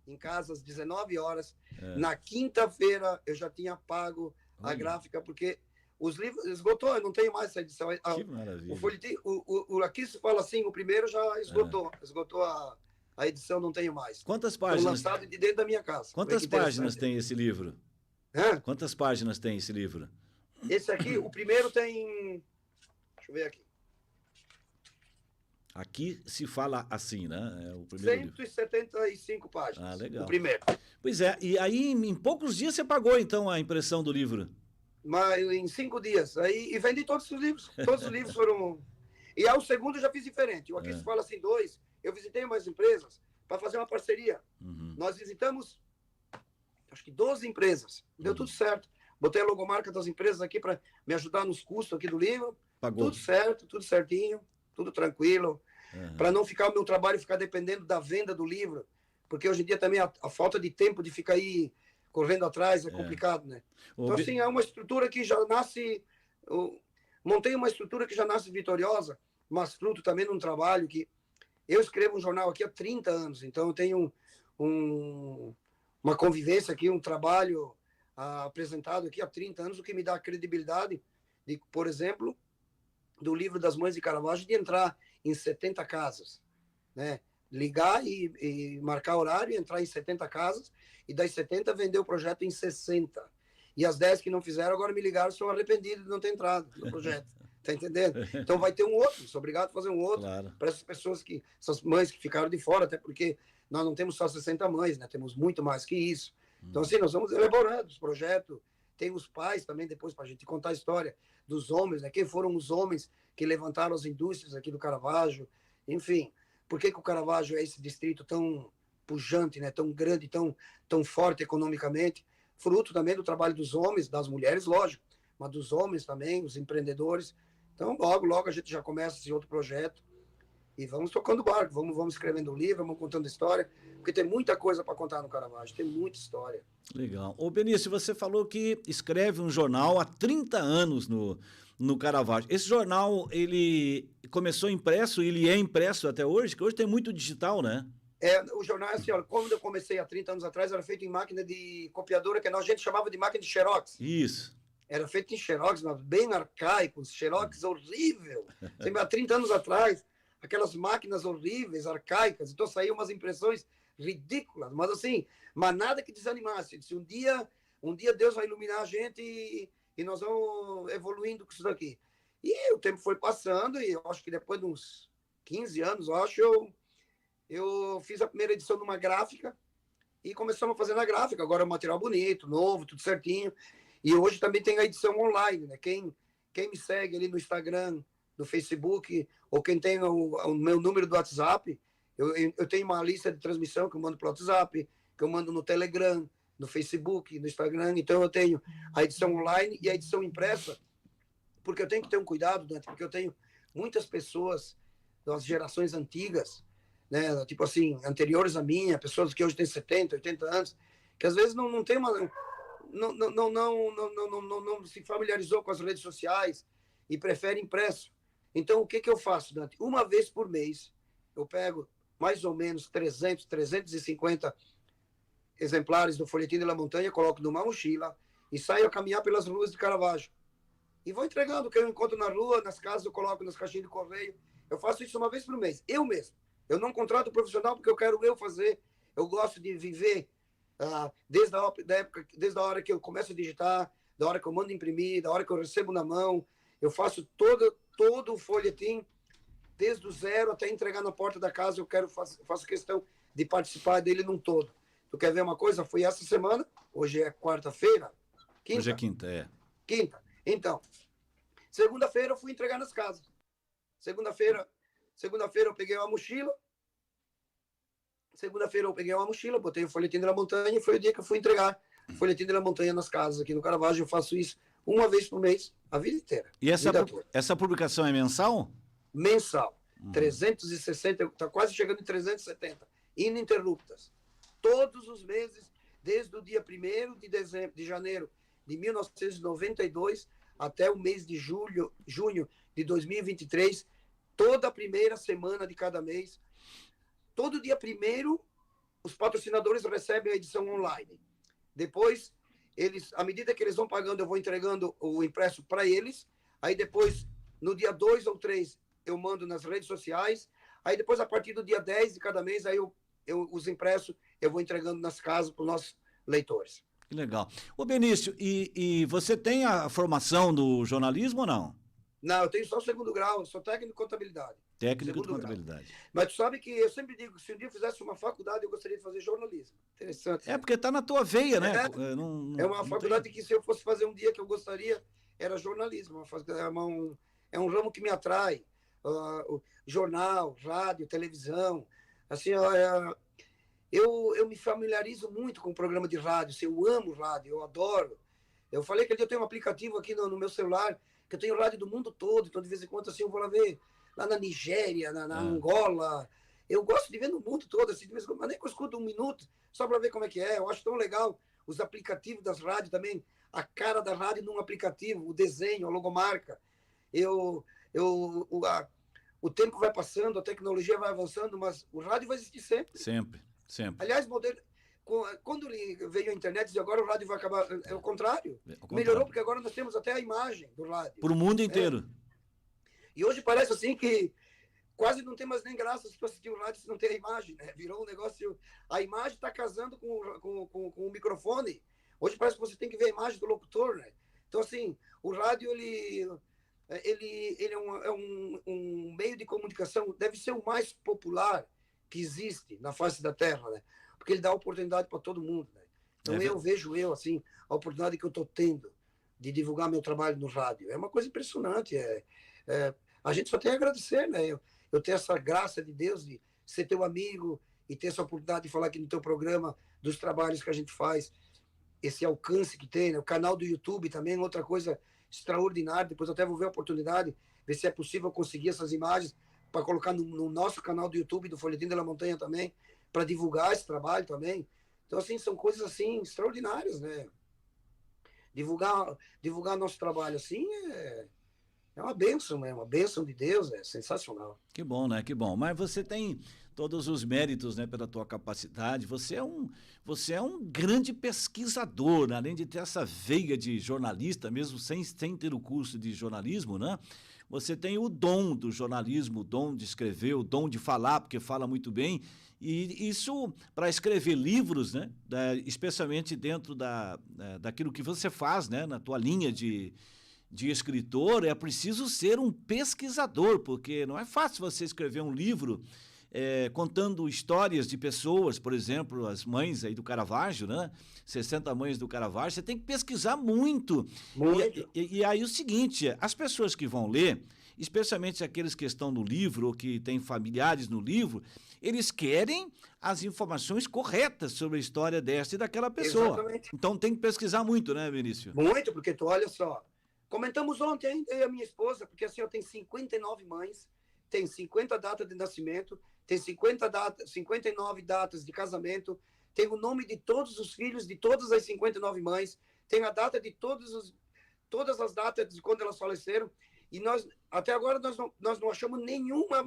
em casa, às 19 horas. Na quinta-feira, eu já tinha pago a gráfica, porque os livros esgotou, eu não tenho mais essa edição. Que maravilha. O folhetim, aqui se fala assim, o primeiro já esgotou. Esgotou a edição, não tenho mais. Quantas páginas? Lançado de dentro da minha casa. Quantas páginas tem esse livro? Hã? Quantas páginas tem esse livro? Esse aqui, o primeiro tem... Deixa eu ver aqui. Aqui se fala assim, né? É o primeiro 175 páginas. Ah, legal. O primeiro. Pois é, e aí em poucos dias você pagou, então, a impressão do livro? Mas em 5 dias. Aí, e vendi todos os livros. Todos os livros foram... E aí o segundo eu já fiz diferente. O aqui se fala assim, 2. Eu visitei umas empresas para fazer uma parceria. Uhum. Nós visitamos, acho que 12 empresas. Deu tudo certo. Botei a logomarca das empresas aqui para me ajudar nos custos aqui do livro. Pagou. Tudo certo, tudo certinho, tudo tranquilo. Para não ficar o meu trabalho ficar dependendo da venda do livro. Porque hoje em dia também a falta de tempo de ficar aí correndo atrás é complicado, né? Então, assim, é uma estrutura que já nasce... Montei uma estrutura que já nasce vitoriosa, mas fruto também de um trabalho que... Eu escrevo um jornal aqui há 30 anos, então eu tenho uma convivência aqui, um trabalho apresentado aqui há 30 anos, o que me dá a credibilidade de, por exemplo, do livro das Mães de Caravaggio, de entrar em 70 casas, né? Ligar e marcar horário, entrar em 70 casas, e das 70 vender o projeto em 60. E as 10 que não fizeram, agora me ligaram, são arrependidos de não ter entrado no projeto. Tá entendendo? Então vai ter um outro, sou obrigado a fazer um outro para essas pessoas essas mães que ficaram de fora, até porque nós não temos só 60 mães, né? Temos muito mais que isso. Então, assim, nós vamos elaborando os projetos. Tem os pais também, depois, para a gente contar a história dos homens, né? Quem foram os homens que levantaram as indústrias aqui do Caravaggio. Enfim, por que o Caravaggio é esse distrito tão pujante, né? Tão grande, tão forte economicamente? Fruto também do trabalho dos homens, das mulheres, lógico, mas dos homens também, os empreendedores. Então, logo a gente já começa esse outro projeto e vamos tocando o barco, vamos escrevendo livro, vamos contando história, porque tem muita coisa para contar no Caravaggio, tem muita história. Legal. Ô, Benício, você falou que escreve um jornal há 30 anos no Caravaggio. Esse jornal, ele começou impresso, ele é impresso até hoje, que hoje tem muito digital, né? O jornal é assim, olha, quando eu comecei há 30 anos atrás, era feito em máquina de copiadora, que a gente chamava de máquina de xerox. Isso. Era feito em xerox, mas bem arcaicos, xerox horrível. Sempre há 30 anos atrás, aquelas máquinas horríveis, arcaicas, então saíam umas impressões ridículas, mas assim, mas nada que desanimasse. Disse, um dia Deus vai iluminar a gente e nós vamos evoluindo com isso daqui. E o tempo foi passando e eu acho que depois de uns 15 anos, eu fiz a primeira edição de uma gráfica e começamos a fazer na gráfica. Agora é um material bonito, novo, tudo certinho. E hoje também tem a edição online, né? Quem me segue ali no Instagram, no Facebook, ou quem tem o meu número do WhatsApp, eu tenho uma lista de transmissão que eu mando para o WhatsApp, que eu mando no Telegram, no Facebook, no Instagram. Então eu tenho a edição online e a edição impressa, porque eu tenho que ter um cuidado, Dante, porque eu tenho muitas pessoas das gerações antigas, né, tipo assim, anteriores a minha, pessoas que hoje têm 70, 80 anos, que às vezes não tem uma... Não se familiarizou com as redes sociais e prefere impresso. Então, o que eu faço, Dante? Uma vez por mês, eu pego mais ou menos 300, 350 exemplares do Folhetim de la Montanha, coloco numa mochila e saio a caminhar pelas ruas de Caravaggio. E vou entregando o que eu encontro na rua, nas casas, eu coloco nas caixinhas de correio. Eu faço isso uma vez por mês, eu mesmo. Eu não contrato profissional porque eu quero eu fazer. Eu gosto de viver desde a hora que eu começo a digitar, da hora que eu mando imprimir, da hora que eu recebo na mão. Eu faço todo o folhetim, desde o zero até entregar na porta da casa. Eu faço questão de participar dele num todo. Tu quer ver uma coisa? Foi essa semana, hoje é quarta-feira. Hoje é quinta, é. Quinta. Então, segunda-feira eu fui entregar nas casas. Segunda-feira eu peguei uma mochila. Botei o Folhetim de la Montanha e foi o dia que eu fui entregar o Folhetim de la Montanha nas casas aqui no Caravaggio. Eu faço isso uma vez por mês, a vida inteira. E essa publicação é mensal? Mensal. 360, está quase chegando em 370. Ininterruptas. Todos os meses, desde o dia 1º de janeiro de 1992 até o mês de junho de 2023, toda a primeira semana de cada mês, todo dia 1º, os patrocinadores recebem a edição online. Depois, à medida que eles vão pagando, eu vou entregando o impresso para eles. Aí depois, no dia 2 ou 3, eu mando nas redes sociais. Aí depois, a partir do dia 10 de cada mês, aí os impressos eu vou entregando nas casas para os nossos leitores. Que legal. Ô Benício, e você tem a formação do jornalismo ou não? Não, eu tenho só o 2º grau, sou técnico de contabilidade. Técnico de contabilidade. Grau. Mas tu sabe que eu sempre digo que se um dia eu fizesse uma faculdade, eu gostaria de fazer jornalismo. Interessante. É, porque está na tua veia, né? É uma faculdade que se eu fosse fazer um dia que eu gostaria, era jornalismo. É um ramo que me atrai. Jornal, rádio, televisão. Assim, eu me familiarizo muito com o programa de rádio. Assim, eu amo rádio, eu adoro. Eu falei que eu tenho um aplicativo aqui no meu celular, que eu tenho rádio do mundo todo, então de vez em quando assim, eu vou lá ver, lá na Nigéria, na Angola. Eu gosto de ver no mundo todo, assim, de vez em quando, mas nem que eu escuto 1 minuto, só para ver como é que é. Eu acho tão legal os aplicativos das rádios também, a cara da rádio num aplicativo, o desenho, a logomarca. O tempo vai passando, a tecnologia vai avançando, mas o rádio vai existir sempre. Sempre. Aliás, quando veio a internet e agora o rádio vai acabar, é o contrário. Melhorou porque agora nós temos até a imagem do rádio. Para o mundo inteiro. E hoje parece assim que quase não tem mais nem graça se tu assistir o rádio se não tem a imagem, né? Virou um negócio... A imagem está casando com o microfone. Hoje parece que você tem que ver a imagem do locutor, né? Então, assim, o rádio, ele é um meio de comunicação, deve ser o mais popular que existe na face da Terra, né? Porque ele dá oportunidade para todo mundo, né? Então eu vejo assim, a oportunidade que eu estou tendo de divulgar meu trabalho no rádio. É uma coisa impressionante. A gente só tem a agradecer, né? Eu tenho essa graça de Deus de ser teu amigo e ter essa oportunidade de falar aqui no teu programa dos trabalhos que a gente faz, esse alcance que tem, né? O canal do YouTube também, outra coisa extraordinária. Depois eu até vou ver a oportunidade, ver se é possível conseguir essas imagens para colocar no nosso canal do YouTube do Folhetim de la Montanha também, para divulgar esse trabalho também. Então, assim, são coisas assim extraordinárias, né? Divulgar nosso trabalho assim é uma bênção, né? Uma bênção de Deus, é sensacional. Que bom, né? Que bom. Mas você tem todos os méritos, né, pela tua capacidade. Você é um grande pesquisador, né? Além de ter essa veia de jornalista, mesmo sem ter o curso de jornalismo, né? Você tem o dom do jornalismo, o dom de escrever, o dom de falar, porque fala muito bem. E isso, para escrever livros, né, especialmente dentro daquilo que você faz, né, na tua linha de escritor, é preciso ser um pesquisador, porque não é fácil você escrever um livro contando histórias de pessoas, por exemplo, as mães aí do Caravaggio, né? 60 mães do Caravaggio, você tem que pesquisar muito. E aí o seguinte, as pessoas que vão ler, especialmente aqueles que estão no livro ou que têm familiares no livro, eles querem as informações corretas sobre a história desta e daquela pessoa. Exatamente. Então tem que pesquisar muito, né, Vinícius? Muito, porque tu olha só. Comentamos ontem ainda, eu e a minha esposa, porque assim, eu tenho 59 mães, tem 50 datas de nascimento, tem 59 datas de casamento, tem o nome de todos os filhos de todas as 59 mães, tem a data de todas as datas de quando elas faleceram, e nós, até agora, nós não achamos nenhuma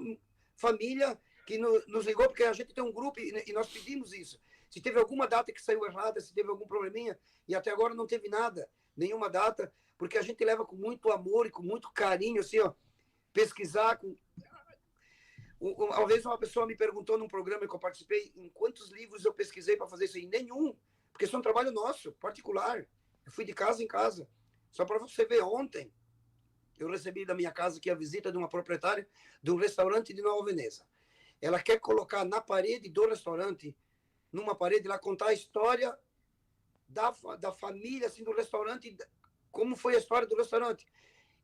família que nos ligou, porque a gente tem um grupo e nós pedimos isso. Se teve alguma data que saiu errada, se teve algum probleminha, e até agora não teve nada, nenhuma data, porque a gente leva com muito amor e com muito carinho, assim, ó, pesquisar. Uma vez uma pessoa me perguntou num programa que eu participei em quantos livros eu pesquisei para fazer isso aí. Nenhum, porque isso é um trabalho nosso, particular. Eu fui de casa em casa. Só para você ver, ontem eu recebi da minha casa aqui a visita de uma proprietária de um restaurante de Nova Veneza. Ela quer colocar na parede do restaurante, numa parede lá, contar a história da família, assim, do restaurante, como foi a história do restaurante.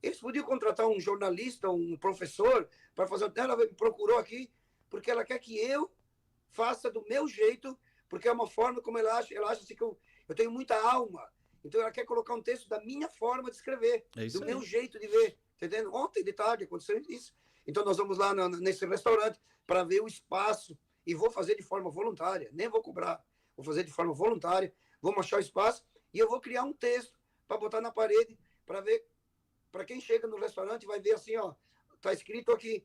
Eles podiam contratar um jornalista, um professor, para fazer. Ela me procurou aqui, porque ela quer que eu faça do meu jeito, porque é uma forma como ela acha assim, que eu tenho muita alma. Então ela quer colocar um texto da minha forma de escrever, do meu jeito de ver. Entendendo? Ontem de tarde aconteceu isso. Então nós vamos lá nesse restaurante para ver o espaço e vou fazer de forma voluntária, nem vou cobrar, vou fazer de forma voluntária, vamos achar o espaço e eu vou criar um texto para botar na parede, para ver, para quem chega no restaurante vai ver assim, ó, tá escrito aqui,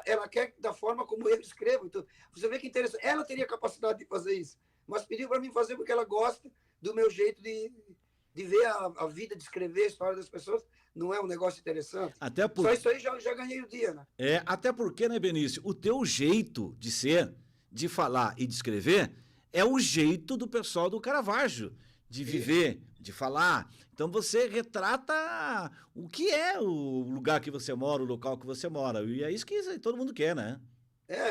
ela quer da forma como eu escrevo. Então, você vê que interessante, ela teria capacidade de fazer isso, mas pediu para mim fazer porque ela gosta do meu jeito de ver a vida, de escrever a história das pessoas. Não é um negócio interessante? Até por... Só isso aí já ganhei o dia, né? Até porque, né, Benício, o teu jeito de ser, de falar e de escrever é o jeito do pessoal do Caravaggio, de viver, de falar. Então você retrata o que é o lugar que você mora, o local que você mora. E é isso que todo mundo quer, né?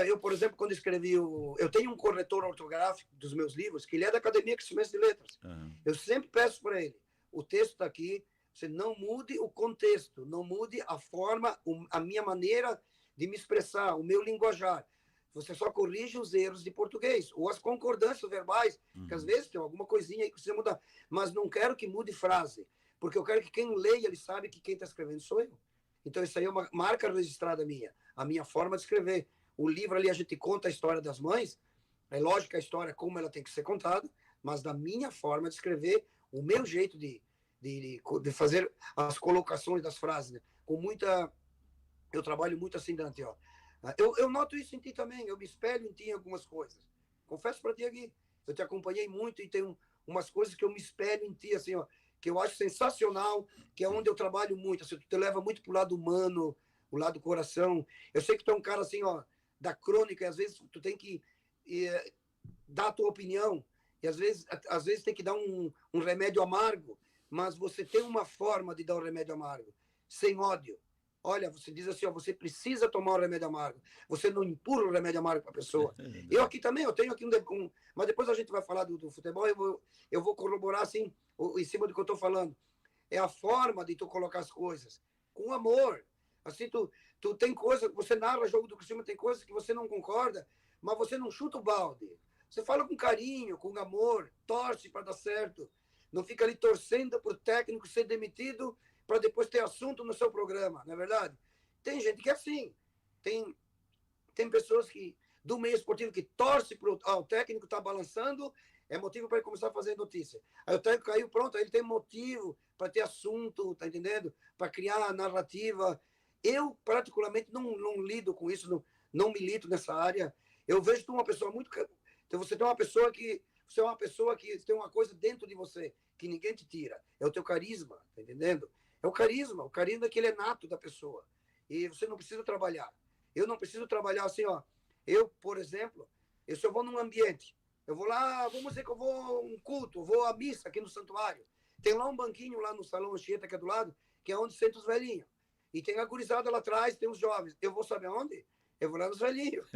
Eu, por exemplo, quando escrevi eu tenho um corretor ortográfico dos meus livros, que ele é da Academia Crescimento de Letras. Uhum. Eu sempre peço para ele, o texto está aqui, você não mude o contexto, não mude a forma, a minha maneira de me expressar, o meu linguajar. Você só corrige os erros de português, ou as concordâncias verbais, que às vezes tem alguma coisinha aí que precisa mudar. Mas não quero que mude frase, porque eu quero que quem leia, ele sabe que quem está escrevendo sou eu. Então isso aí é uma marca registrada minha, a minha forma de escrever. O livro ali a gente conta a história das mães, é lógico a história como ela tem que ser contada, mas da minha forma de escrever, o meu jeito de fazer as colocações das frases, né? Com muita... Eu trabalho muito assim, Dante, ó. Eu noto isso em ti também, eu me espelho em ti em algumas coisas. Confesso para ti aqui, eu te acompanhei muito e tem umas coisas que eu me espelho em ti, assim, ó, que eu acho sensacional, que é onde eu trabalho muito, assim, tu te leva muito pro lado humano, o lado do coração. Eu sei que tu é um cara, assim, ó, da crônica, e às vezes tu tem que dar a tua opinião, e às vezes tem que dar um remédio amargo, mas você tem uma forma de dar o remédio amargo, sem ódio. Olha, você diz assim, ó, você precisa tomar o remédio amargo. Você não empurra o remédio amargo para a pessoa. Eu aqui também, eu tenho aqui mas depois a gente vai falar do futebol, eu vou corroborar assim, em cima do que eu estou falando. É a forma de tu colocar as coisas, com amor. Assim, tu tem coisas, você narra jogo do Criciúma, tem coisas que você não concorda, mas você não chuta o balde. Você fala com carinho, com amor, torce para dar certo. Não fica ali torcendo para o técnico ser demitido para depois ter assunto no seu programa, não é verdade? Tem gente que é assim. Tem pessoas que, do meio esportivo, que torce para o técnico tá balançando, é motivo para ele começar a fazer notícia. Aí o técnico caiu, pronto, aí ele tem motivo para ter assunto, tá entendendo? Para criar narrativa. Eu, particularmente, não lido com isso, não milito nessa área. Eu vejo tu uma pessoa muito... Então, você é uma pessoa que tem uma coisa dentro de você, que ninguém te tira. É o teu carisma, tá entendendo? É o carisma que ele é nato da pessoa. E você não precisa trabalhar. Eu não preciso trabalhar assim, ó. Eu, por exemplo, se eu vou num ambiente, eu vou lá, vamos dizer que eu vou a um culto, vou à missa aqui no santuário. Tem lá um banquinho lá no salão Anchieta, que é do lado, que é onde sentam os velhinhos. E tem a gurizada lá atrás, tem os jovens. Eu vou saber onde? Eu vou lá nos velhinhos.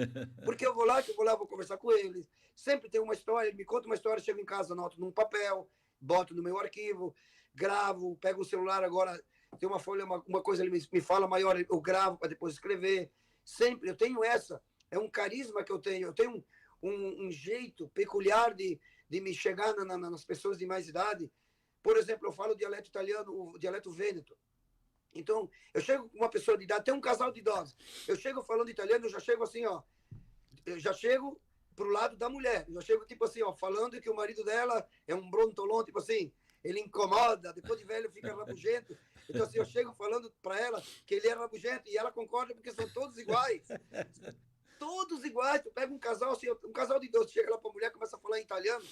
Porque eu vou lá, vou conversar com eles. Sempre tem uma história, ele me conta uma história, chego em casa, anoto num papel, boto no meu arquivo, gravo, pego o celular agora, tem uma folha, uma coisa ele me fala maior, eu gravo para depois escrever. Sempre, eu tenho essa. é um carisma que eu tenho. Eu tenho um jeito peculiar de me chegar nas pessoas de mais idade. Por exemplo, eu falo o dialeto italiano, o dialeto vêneto. Então, eu chego com uma pessoa de idade, tem um casal de idosos. Eu chego falando italiano, eu já chego assim, ó. Eu já chego pro lado da mulher. Eu já chego, tipo assim, ó, falando que o marido dela é um brontolão, tipo assim, ele incomoda, depois de velho fica rabugento. Então, assim, eu chego falando para ela que ele é rabugento e ela concorda porque são todos iguais. Todos iguais. Tu pega um casal, assim, um casal de idosos, chega lá pra mulher, começa a falar em italiano.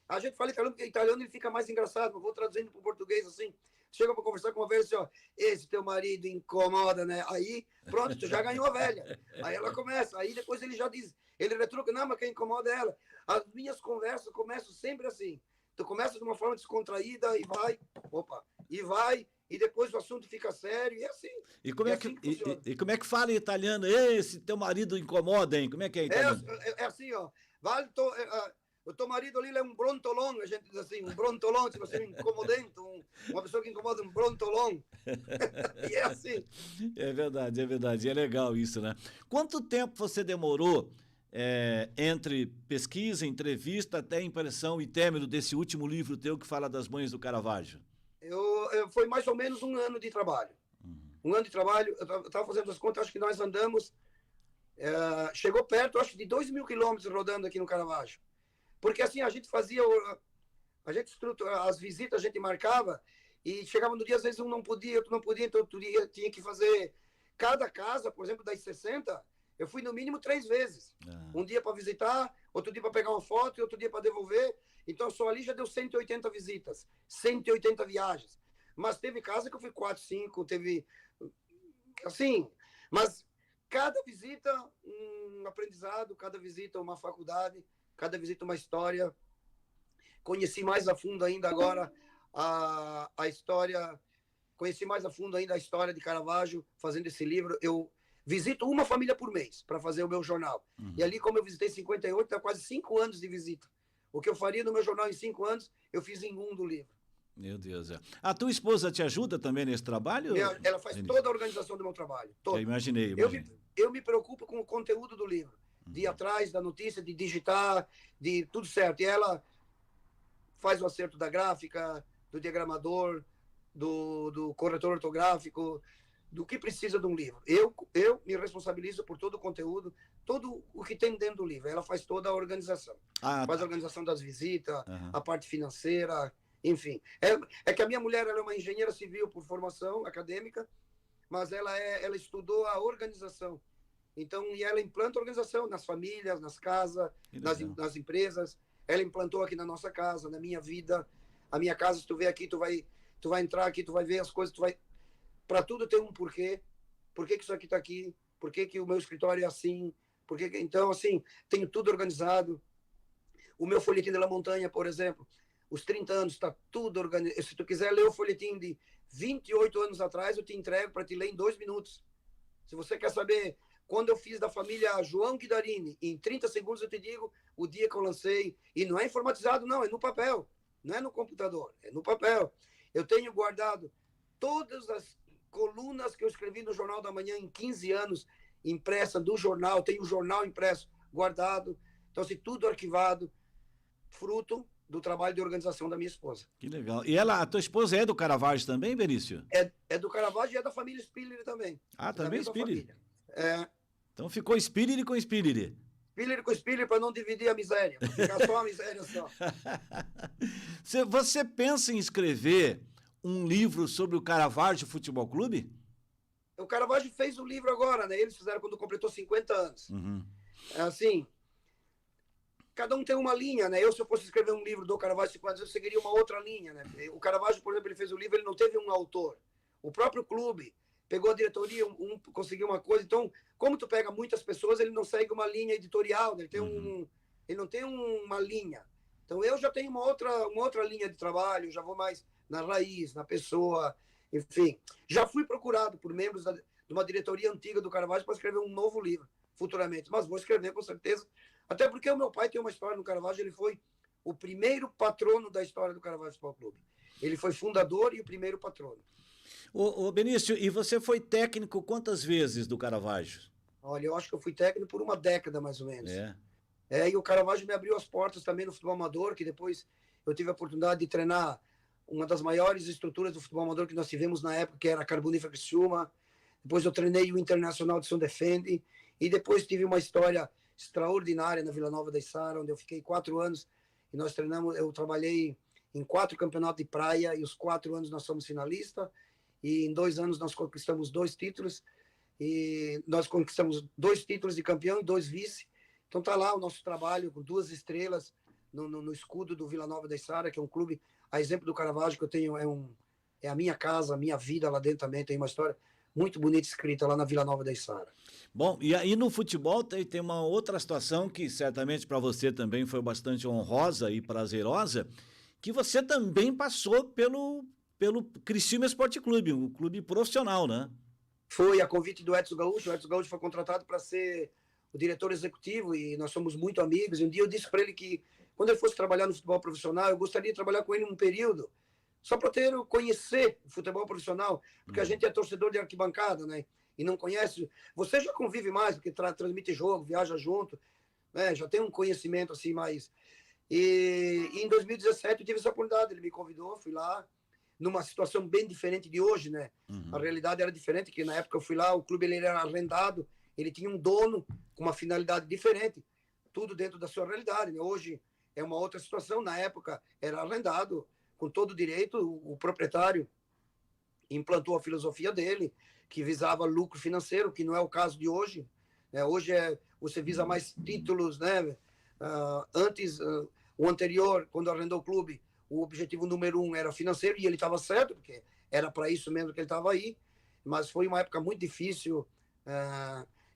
A gente fala italiano porque italiano ele fica mais engraçado. Eu vou traduzindo para o português assim. Chega para conversar com uma velha assim, ó, esse teu marido incomoda, né? Aí, pronto, tu já ganhou a velha. Aí ela começa, aí depois ele já diz, ele retruca, não, mas quem incomoda é ela. As minhas conversas começam sempre assim. Tu começa de uma forma descontraída e vai, e depois o assunto fica sério, e é assim. E como, é, que, e como é que fala em italiano? Esse teu marido incomoda, hein? Como é que é italiano? É assim, ó. Vale, o teu marido ali é um brontolão, a gente diz assim, um brontolão, tipo assim, um incomodento, uma pessoa que incomoda, um brontolão. E é assim. É verdade. É legal isso, né? Quanto tempo você demorou entre pesquisa, entrevista, até impressão e término desse último livro teu que fala das mães do Caravaggio? Foi mais ou menos um ano de trabalho. Um ano de trabalho, eu estava fazendo as contas, acho que nós andamos, chegou perto, acho que de 2.000 quilômetros rodando aqui no Caravaggio. Porque assim, a gente fazia, as visitas a gente marcava, e chegava no dia, às vezes um não podia, outro não podia, então outro dia tinha que fazer cada casa, por exemplo, das 60, eu fui no mínimo 3 vezes. Um dia para visitar, outro dia para pegar uma foto e outro dia para devolver. Então, só ali já deu 180 visitas, 180 viagens. Mas teve casa que eu fui 4, 5, teve assim, mas cada visita um aprendizado, cada visita uma faculdade, cada visita uma história. Conheci mais a fundo ainda agora a história, conheci mais a fundo ainda a história de Caravaggio, fazendo esse livro. Eu visito uma família por mês para fazer o meu jornal. E ali, como eu visitei 58, dá quase 5 anos de visita. O que eu faria no meu jornal em 5 anos, eu fiz em 1 do livro. Meu Deus. A tua esposa te ajuda também nesse trabalho? Ela faz toda a organização do meu trabalho. Toda. Eu imaginei. Eu me preocupo com o conteúdo do livro. De ir atrás da notícia, de digitar, de tudo certo. E ela faz o acerto da gráfica, do diagramador, do corretor ortográfico, do que precisa de um livro. Eu me responsabilizo por todo o conteúdo, todo o que tem dentro do livro. Ela faz toda a organização. Faz a organização das visitas, a parte financeira, enfim. É que a minha mulher ela é uma engenheira civil por formação acadêmica, mas ela estudou a organização. Então, e ela implanta a organização nas famílias, nas casas, nas empresas. Ela implantou aqui na nossa casa, na minha vida. A minha casa, se tu vê aqui, tu vai entrar aqui, tu vai ver as coisas, para tudo tem um porquê. Por que isso aqui está aqui? Por que o meu escritório é assim? Então, assim, tenho tudo organizado. O meu folhetim da Montanha, por exemplo, os 30 anos, está tudo organizado. Se tu quiser ler o folhetim de 28 anos atrás, eu te entrego para te ler em 2 minutos. Se você quer saber quando eu fiz da família João Guidarini, em 30 segundos eu te digo o dia que eu lancei. E não é informatizado, não, é no papel. Não é no computador, é no papel. Eu tenho guardado todas as colunas que eu escrevi no Jornal da Manhã em 15 anos, impressa do jornal, tenho o jornal impresso, guardado. Então, assim, tudo arquivado, fruto do trabalho de organização da minha esposa. Que legal. E a tua esposa é do Caravaggio também, Benício? É do Caravaggio e é da família Spiller também. Também Spiller? É. Então ficou Spiller com Spiller. Spiller com Spiller para não dividir a miséria, para ficar só a miséria só. Você pensa em escrever um livro sobre o Caravaggio Futebol Clube? O Caravaggio fez o livro agora, né? Eles fizeram quando completou 50 anos. Assim, cada um tem uma linha, né? Se eu fosse escrever um livro do Caravaggio 50 anos, eu seguiria uma outra linha, né? O Caravaggio, por exemplo, ele fez o livro, ele não teve um autor. O próprio clube pegou a diretoria, conseguiu uma coisa. Então, como tu pega muitas pessoas, ele não segue uma linha editorial, né? Ele não tem uma linha. Então, eu já tenho uma outra linha de trabalho, já vou mais na raiz, na pessoa, enfim. Já fui procurado por membros de uma diretoria antiga do Caravaggio para escrever um novo livro, futuramente. Mas vou escrever, com certeza. Até porque o meu pai tem uma história no Caravaggio, ele foi o primeiro patrono da história do Caravaggio Futebol Clube. Ele foi fundador e o primeiro patrono. Benício, e você foi técnico quantas vezes do Caravaggio? Olha, eu acho que eu fui técnico por uma década, mais ou menos. É. E o Caravaggio me abriu as portas também no futebol amador, que depois eu tive a oportunidade de treinar uma das maiores estruturas do futebol amador que nós tivemos na época, que era a Carbonífera Criciúma. Depois eu treinei o Internacional de São Defende, e depois tive uma história extraordinária na Vila Nova da Içara, onde eu fiquei 4 anos, e nós treinamos, eu trabalhei em 4 campeonatos de praia, e os 4 anos nós somos finalistas, e em 2 anos nós conquistamos 2 títulos, e nós conquistamos 2 títulos de campeão e 2 vice. Então tá lá o nosso trabalho com 2 estrelas no escudo do Vila Nova da Içara, que é um clube, a exemplo do Caravaggio, que eu tenho, é a minha casa, a minha vida lá dentro também, tem uma história muito bonita escrita lá na Vila Nova da Içara. Bom, e aí no futebol tem uma outra situação que certamente para você também foi bastante honrosa e prazerosa, que você também passou pelo Criciúma Esporte Clube, um clube profissional, né? Foi a convite do Edson Gaúcho. O Edson Gaúcho foi contratado para ser o diretor executivo e nós somos muito amigos. E um dia eu disse para ele que quando ele fosse trabalhar no futebol profissional, eu gostaria de trabalhar com ele um período, só para conhecer o futebol profissional, porque a gente é torcedor de arquibancada, né? E não conhece. Você já convive mais, porque transmite jogo, viaja junto, né? Já tem um conhecimento assim mais. E em 2017 eu tive essa oportunidade, ele me convidou, fui lá, numa situação bem diferente de hoje, né? A realidade era diferente, que na época eu fui lá, o clube ele era arrendado, ele tinha um dono com uma finalidade diferente, tudo dentro da sua realidade, né? Hoje é uma outra situação, na época era arrendado, com todo o direito, o proprietário implantou a filosofia dele, que visava lucro financeiro, que não é o caso de hoje, né? Hoje você visa mais títulos, né? Antes, o anterior, quando arrendou o clube, o objetivo número 1 era financeiro, e ele estava certo, porque era para isso mesmo que ele estava aí, mas foi uma época muito difícil.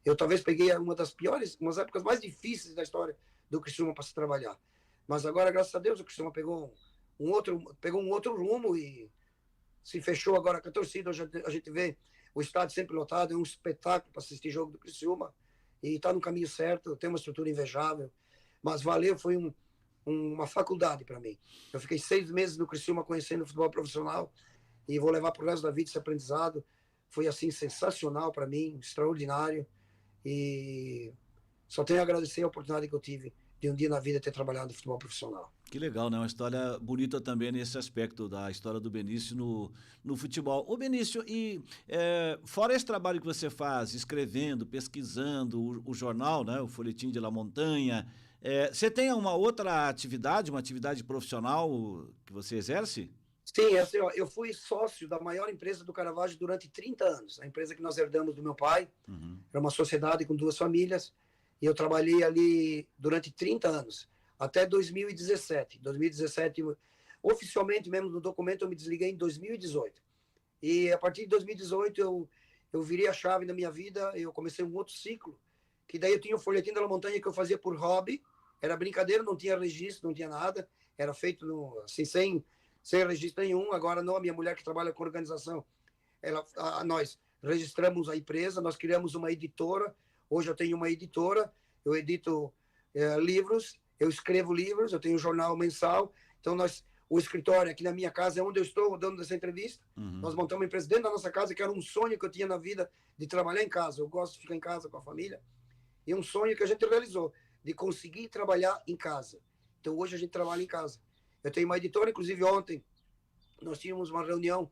Eu talvez peguei umas épocas mais difíceis da história do Criciúma para se trabalhar. Mas agora, graças a Deus, o Criciúma pegou um outro rumo e se fechou agora com a torcida. Hoje a gente vê o estádio sempre lotado, é um espetáculo para assistir jogo do Criciúma, e está no caminho certo, tem uma estrutura invejável, mas valeu, foi uma faculdade para mim. Eu fiquei 6 meses no Criciúma conhecendo o futebol profissional e vou levar para o resto da vida esse aprendizado. Foi assim sensacional para mim, extraordinário, e só tenho a agradecer a oportunidade que eu tive de um dia na vida ter trabalhado no futebol profissional. Que legal, né? Uma história bonita também nesse aspecto da história do Benício no futebol. Ô Benício, e fora esse trabalho que você faz, escrevendo, pesquisando, o jornal, né? O Folhetim de La Montanha, você tem uma outra atividade, uma atividade profissional que você exerce? Sim, assim, ó, eu fui sócio da maior empresa do Caravaggio durante 30 anos. A empresa que nós herdamos do meu pai, era uma sociedade com 2 famílias, e eu trabalhei ali durante 30 anos, até 2017. 2017, oficialmente mesmo no documento, eu me desliguei em 2018. E a partir de 2018 eu virei a chave na minha vida, eu comecei um outro ciclo, que daí eu tinha o Folhetim da Montanha que eu fazia por hobby, era brincadeira, não tinha registro, não tinha nada, era feito assim, sem registro nenhum. Agora não, a minha mulher que trabalha com organização, nós registramos a empresa, nós criamos uma editora. Hoje eu tenho uma editora, eu edito livros, eu escrevo livros, eu tenho um jornal mensal. Então o escritório aqui na minha casa é onde eu estou dando essa entrevista. Nós montamos uma empresa dentro da nossa casa, que era um sonho que eu tinha na vida, de trabalhar em casa. Eu gosto de ficar em casa com a família, e um sonho que a gente realizou, de conseguir trabalhar em casa. Então hoje a gente trabalha em casa. Eu tenho uma editora, inclusive ontem nós tínhamos uma reunião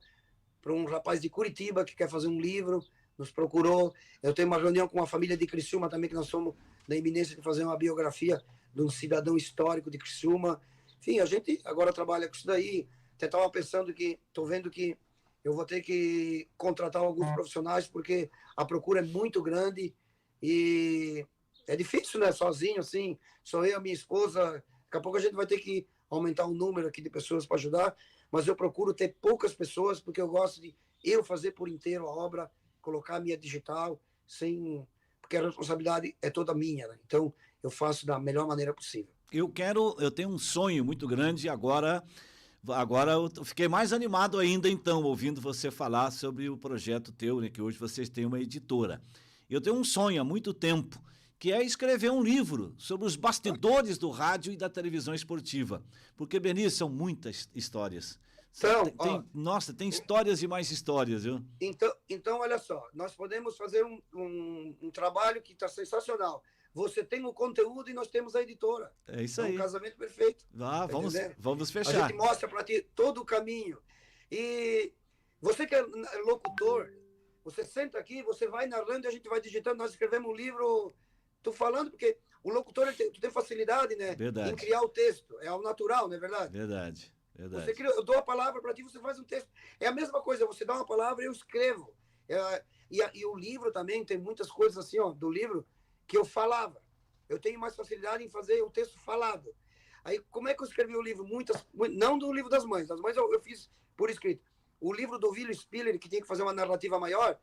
para um rapaz de Curitiba que quer fazer um livro, nos procurou. Eu tenho uma reunião com uma família de Criciúma também, que nós somos na iminência de fazer uma biografia de um cidadão histórico de Criciúma. Enfim, a gente agora trabalha com isso daí. Até estava pensando estou vendo que eu vou ter que contratar alguns profissionais, porque a procura é muito grande e é difícil, né? Sozinho, assim, sou eu, minha esposa. Daqui a pouco a gente vai ter que aumentar o número aqui de pessoas para ajudar, mas eu procuro ter poucas pessoas, porque eu gosto de eu fazer por inteiro a obra, colocar a minha digital, porque a responsabilidade é toda minha, né? Então eu faço da melhor maneira possível. Eu tenho um sonho muito grande, agora eu fiquei mais animado ainda, então, ouvindo você falar sobre o projeto teu, né, que hoje vocês têm uma editora. Eu tenho um sonho há muito tempo, que é escrever um livro sobre os bastidores do rádio e da televisão esportiva. Porque, Benício, são muitas histórias. Então, Nossa, tem histórias e mais histórias, viu? então, olha só, nós podemos fazer um trabalho que está sensacional. Você tem o conteúdo e nós temos a editora. É isso É um aí. casamento perfeito. Ah, Tá vamos A fechar. gente mostra para ti todo o caminho. E você que é locutor, você senta aqui, você vai narrando e a gente vai digitando. Nós escrevemos um livro, tu falando, porque o locutor tu tem facilidade, né, em Verdade. criar o texto. É ao natural, não é verdade? Verdade. Você Verdade. eu dou a palavra para ti, você faz um texto. É a mesma coisa, você dá uma palavra e eu escrevo. E o livro também tem muitas coisas assim, ó, do livro que eu falava. Eu tenho mais facilidade em fazer o texto falado. Aí, como é que eu escrevi o livro? Não do livro das mães eu fiz por escrito. O livro do William Spiller, que tinha que fazer uma narrativa maior,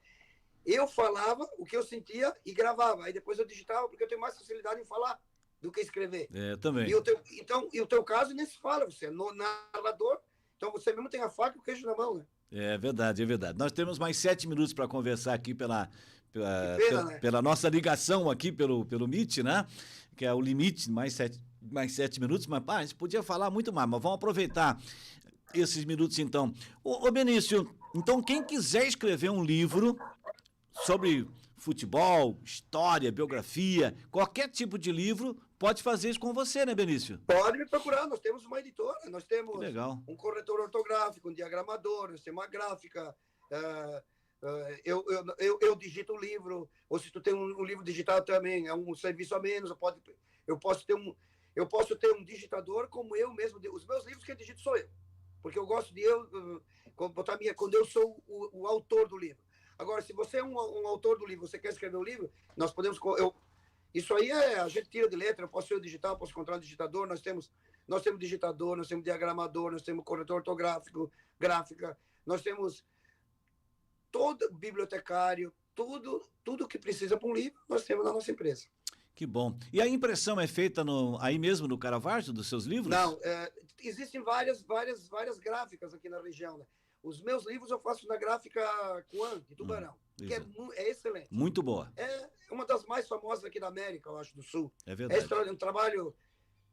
eu falava o que eu sentia e gravava. Aí depois eu digitava, porque eu tenho mais facilidade em falar do que escrever. Também. E o teu caso nem se fala, você é narrador, então você mesmo tem a faca e o queijo na mão, né? É verdade, é verdade. Nós temos mais 7 minutos para conversar aqui pena, né? pela nossa ligação aqui pelo Meet, né? Que é o limite, mais 7 minutos, mas a gente podia falar muito mais, mas vamos aproveitar esses minutos então. Ô Benício, então quem quiser escrever um livro sobre futebol, história, biografia, qualquer tipo de livro, pode fazer isso com você, né, Benício? Pode me procurar, nós temos uma editora, nós temos um corretor ortográfico, um diagramador, nós temos uma gráfica, eu digito o livro, ou se tu tem um livro digitado também, é um serviço a menos, eu posso ter um digitador como eu mesmo, os meus livros quem digito sou eu, porque eu gosto de quando eu sou o autor do livro. Agora, se você é um autor do livro, você quer escrever um livro, nós podemos... Isso aí a gente tira de letra, eu posso ser o digital, posso encontrar um digitador, nós temos digitador, nós temos diagramador, nós temos corretor ortográfico, gráfica, nós temos todo bibliotecário, tudo que precisa para um livro, nós temos na nossa empresa. Que bom. E a impressão é feita aí mesmo no Caravaggio, dos seus livros? Não, existem várias gráficas aqui na região, né? Os meus livros eu faço na gráfica Kuan, de Tubarão, que é excelente. Muito boa. É uma das mais famosas aqui da América, eu acho, do Sul. É verdade. É um trabalho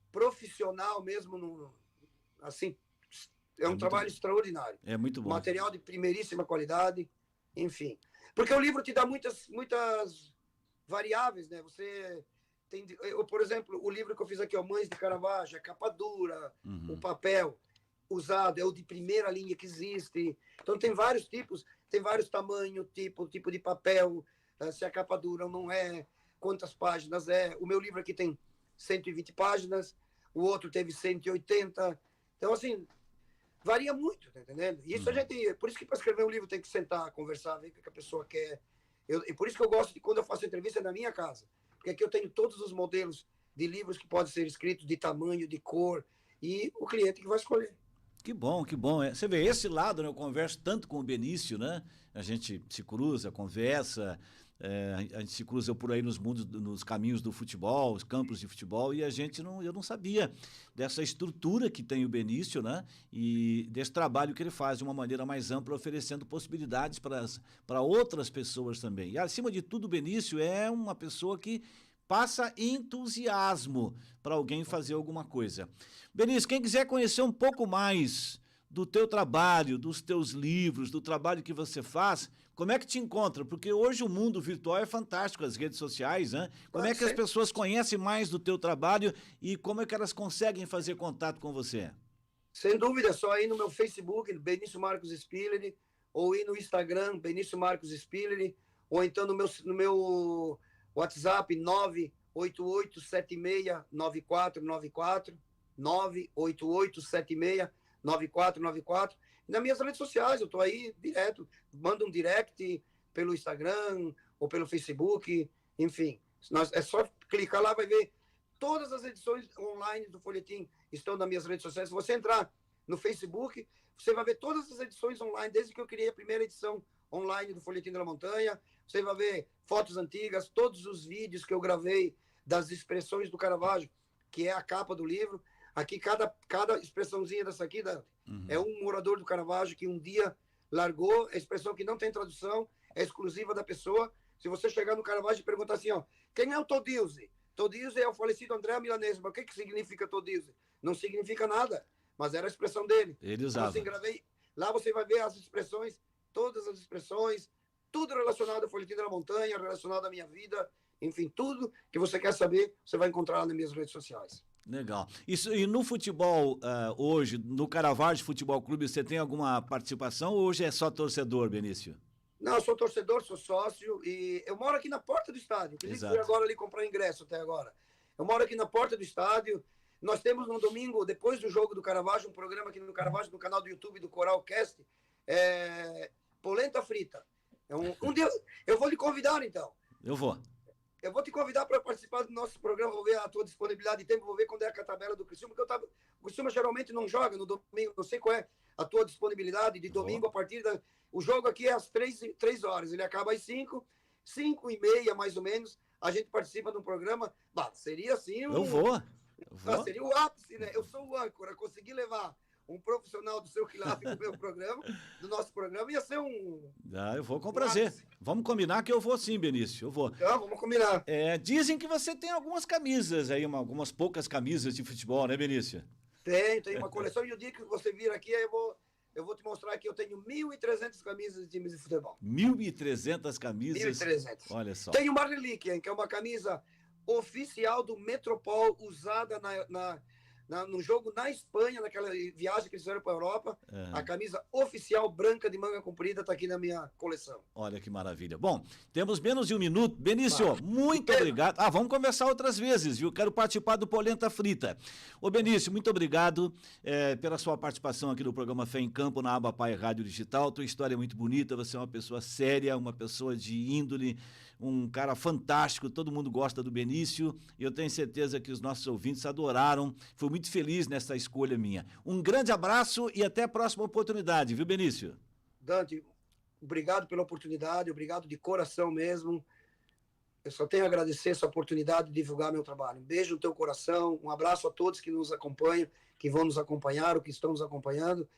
profissional mesmo, assim, é um trabalho extraordinário. É muito bom. Material de primeiríssima qualidade, enfim. Porque o livro te dá muitas variáveis, né? Você tem, por exemplo, o livro que eu fiz aqui, ó, Mães de Caravaggio, a capa dura, o papel usado é o de primeira linha que existe. Então tem vários tipos, tem vários tamanhos, tipo de papel, se a capa dura ou não é, quantas páginas é. O meu livro aqui tem 120 páginas, o outro teve 180. Então, assim, varia muito, tá entendendo? Isso por isso que para escrever um livro tem que sentar, conversar, ver o que a pessoa quer. E por isso que eu gosto de quando eu faço entrevista na minha casa, porque aqui eu tenho todos os modelos de livros que podem ser escritos, de tamanho, de cor, e o cliente que vai escolher. Que bom, que bom. Você vê, esse lado, né, eu converso tanto com o Benício, né? A gente se cruza, conversa, a gente se cruza por aí nos caminhos do futebol, os campos de futebol, e eu não sabia dessa estrutura que tem o Benício, né? E desse trabalho que ele faz de uma maneira mais ampla, oferecendo possibilidades para outras pessoas também. E, acima de tudo, o Benício é uma pessoa que passa entusiasmo para alguém fazer alguma coisa. Benício, quem quiser conhecer um pouco mais do teu trabalho, dos teus livros, do trabalho que você faz, como é que te encontra? Porque hoje o mundo virtual é fantástico, as redes sociais, né? Como é que as pessoas conhecem mais do teu trabalho e como é que elas conseguem fazer contato com você? Sem dúvida, é só ir no meu Facebook, Benício Marcos Spiller, ou ir no Instagram, Benício Marcos Spiller, ou então no meu WhatsApp 988769494, 988769494. E nas minhas redes sociais, eu estou aí direto, manda um direct pelo Instagram ou pelo Facebook, enfim. É só clicar lá, vai ver todas as edições online do Folhetim estão nas minhas redes sociais. Se você entrar no Facebook, você vai ver todas as edições online, desde que eu criei a primeira edição online do Folhetim da Montanha. Você vai ver fotos antigas, todos os vídeos que eu gravei das expressões do Caravaggio, que é a capa do livro. Aqui, cada expressãozinha dessa aqui, é um morador do Caravaggio que um dia largou, a expressão que não tem tradução, é exclusiva da pessoa. Se você chegar no Caravaggio e perguntar assim, ó, quem é o Todilze? Todilze é o falecido André Milanese, mas o que significa Todilze? Não significa nada, mas era a expressão dele. Ele usava. Então, assim, gravei. Lá você vai ver as expressões, todas as expressões, tudo relacionado ao Folhetim da Montanha, relacionado à minha vida, enfim, tudo que você quer saber, você vai encontrar nas minhas redes sociais. Legal. Isso, e no futebol, hoje, no Caravaggio Futebol Clube, você tem alguma participação ou hoje é só torcedor, Benício? Não, eu sou torcedor, sou sócio e eu moro aqui na porta do estádio. Inclusive, fui agora ali comprar ingresso até agora. Eu moro aqui na porta do estádio. Nós temos no domingo, depois do jogo do Caravaggio, um programa aqui no Caravaggio, no canal do YouTube do Coralcast, Polenta Frita. Um dia eu vou lhe convidar, então. Eu vou. Eu vou te convidar para participar do nosso programa, vou ver a tua disponibilidade de tempo, vou ver quando é a tabela do Criciúma, porque o Criciúma geralmente não joga no domingo, não sei qual é a tua disponibilidade de domingo a partir da... O jogo aqui é às 3 horas, ele acaba às 5h30, mais ou menos, a gente participa de um programa, seria assim... Eu vou. Seria o ápice, né? Eu sou o âncora, consegui levar um profissional do seu quilate do meu programa, do nosso programa, ia ser eu vou com prazer. Vamos combinar que eu vou sim, Benício, eu vou. Então, vamos combinar. Dizem que você tem algumas camisas aí, algumas poucas camisas de futebol, né, Benício? Tem uma coleção, e o dia que você vir aqui, eu vou te mostrar que eu tenho 1.300 camisas de times de futebol. 1.300 camisas? 1.300. Olha só. Tem uma relíquia, que é uma camisa oficial do Metropol, usada no jogo na Espanha, naquela viagem que eles fizeram para a Europa. A camisa oficial branca de manga comprida está aqui na minha coleção. Olha que maravilha. Bom, temos menos de um minuto. Benício, muito obrigado. Vamos conversar outras vezes, viu? Quero participar do Polenta Frita. Ô, Benício, muito obrigado pela sua participação aqui no programa Fé em Campo, na Aba Pai Rádio Digital. Tua história é muito bonita, você é uma pessoa séria, uma pessoa de índole, um cara fantástico, todo mundo gosta do Benício, e eu tenho certeza que os nossos ouvintes adoraram. Fui muito feliz nessa escolha minha. Um grande abraço e até a próxima oportunidade, viu, Benício? Dante, obrigado pela oportunidade, obrigado de coração mesmo. Eu só tenho a agradecer essa oportunidade de divulgar meu trabalho. Um beijo no teu coração, um abraço a todos que nos acompanham, que vão nos acompanhar ou que estão nos acompanhando.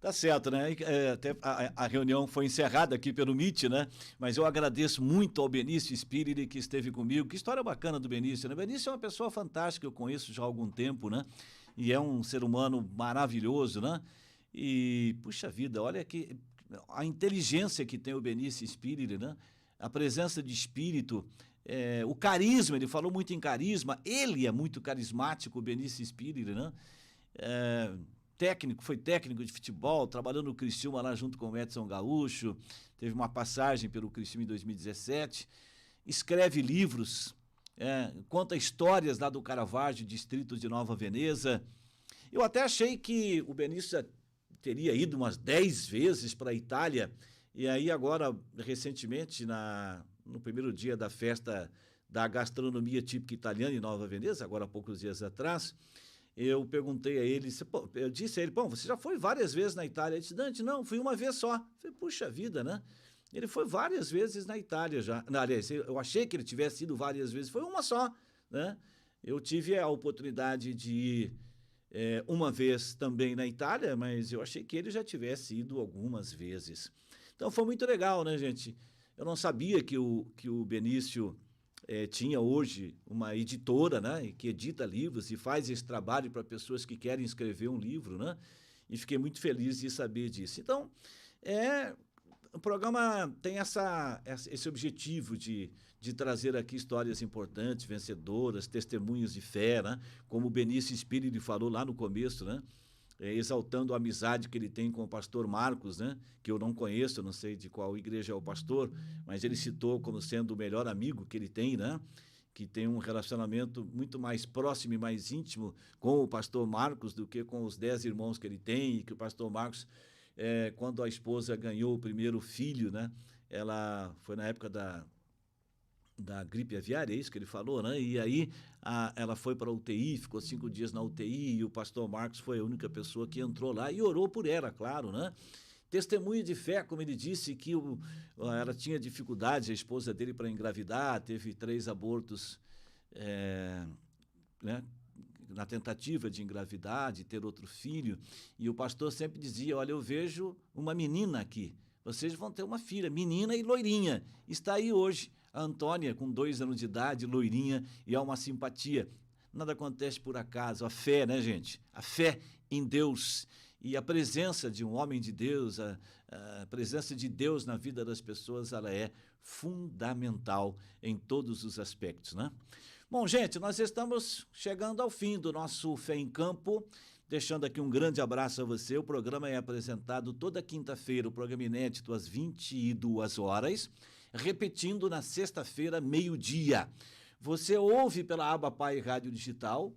Tá certo, né? Até a reunião foi encerrada aqui pelo Meet, né? Mas eu agradeço muito ao Benício Spirili que esteve comigo. Que história bacana do Benício, né? O Benício é uma pessoa fantástica, eu conheço já há algum tempo, né? E é um ser humano maravilhoso, né? E, puxa vida, olha que a inteligência que tem o Benício Spirili, né? A presença de espírito, o carisma, ele falou muito em carisma, ele é muito carismático, o Benício Spirili, né? Foi técnico de futebol, trabalhando no Criciúma lá junto com o Edson Gaúcho, teve uma passagem pelo Criciúma em 2017, escreve livros, conta histórias lá do Caravaggio, distrito de Nova Veneza. Eu até achei que o Benício teria ido umas 10 vezes para a Itália, e aí agora, recentemente, no primeiro dia da festa da gastronomia típica italiana em Nova Veneza, agora há poucos dias atrás, eu perguntei a ele, eu disse a ele, você já foi várias vezes na Itália? Ele disse, Dante, não, fui uma vez só. Eu falei, puxa vida, né? Ele foi várias vezes na Itália já. Aliás, eu achei que ele tivesse ido várias vezes, foi uma só, né? Eu tive a oportunidade de ir uma vez também na Itália, mas eu achei que ele já tivesse ido algumas vezes. Então foi muito legal, né, gente? Eu não sabia que o Benício tinha hoje uma editora, né, que edita livros e faz esse trabalho para pessoas que querem escrever um livro, né? E fiquei muito feliz de saber disso. Então, o programa tem esse objetivo de trazer aqui histórias importantes, vencedoras, testemunhos de fé, né? Como o Benício Spirili falou lá no começo, né? Exaltando a amizade que ele tem com o pastor Marcos, né? Que eu não conheço, eu não sei de qual igreja é o pastor, mas ele citou como sendo o melhor amigo que ele tem, né? Que tem um relacionamento muito mais próximo e mais íntimo com o pastor Marcos do que com os 10 irmãos que ele tem, e que o pastor Marcos, quando a esposa ganhou o primeiro filho, né? Ela foi na época da gripe aviária, é isso que ele falou, né? E aí ela foi para a UTI, ficou 5 dias na UTI, e o pastor Marcos foi a única pessoa que entrou lá e orou por ela, claro, né? Testemunho de fé, como ele disse, que ela tinha dificuldade, a esposa dele, para engravidar, teve 3 abortos, né? Na tentativa de engravidar, de ter outro filho, e o pastor sempre dizia, olha, eu vejo uma menina aqui, vocês vão ter uma filha, menina e loirinha, está aí hoje, a Antônia, com 2 anos de idade, loirinha, e é uma simpatia. nada acontece por acaso. A fé, né, gente? A fé em Deus e a presença de um homem de Deus, a presença de Deus na vida das pessoas, ela é fundamental em todos os aspectos, né? Bom, gente, nós estamos chegando ao fim do nosso Fé em Campo, deixando aqui um grande abraço a você. O programa é apresentado toda quinta-feira, o programa inédito às 22 horas, repetindo na sexta-feira, meio-dia. Você ouve pela Aba Pai Rádio Digital,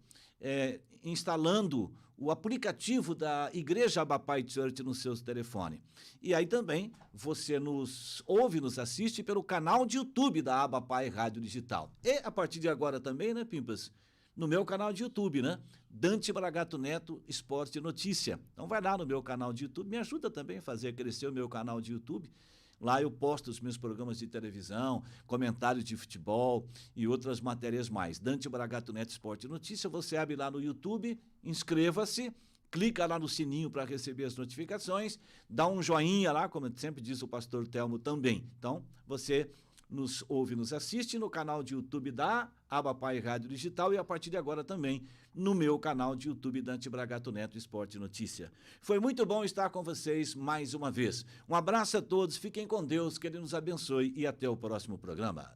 instalando o aplicativo da Igreja Aba Pai Church no seu telefone. E aí também você nos ouve, nos assiste pelo canal de YouTube da Aba Pai Rádio Digital. E a partir de agora também, né, Pimpas? No meu canal de YouTube, né? Dante Bragato Neto Esporte Notícia. Então vai lá no meu canal de YouTube, me ajuda também a fazer crescer o meu canal de YouTube. Lá eu posto os meus programas de televisão, comentários de futebol e outras matérias mais. Dante Bragato Neto Esporte Notícia, você abre lá no YouTube, inscreva-se, clica lá no sininho para receber as notificações, dá um joinha lá, como sempre diz o pastor Telmo também. Então, você nos ouve, nos assiste no canal de YouTube da Aba Pai Rádio Digital e a partir de agora também no meu canal de YouTube Dante Bragato Neto Esporte Notícia. Foi muito bom estar com vocês mais uma vez. Um abraço a todos, fiquem com Deus, que Ele nos abençoe e até o próximo programa.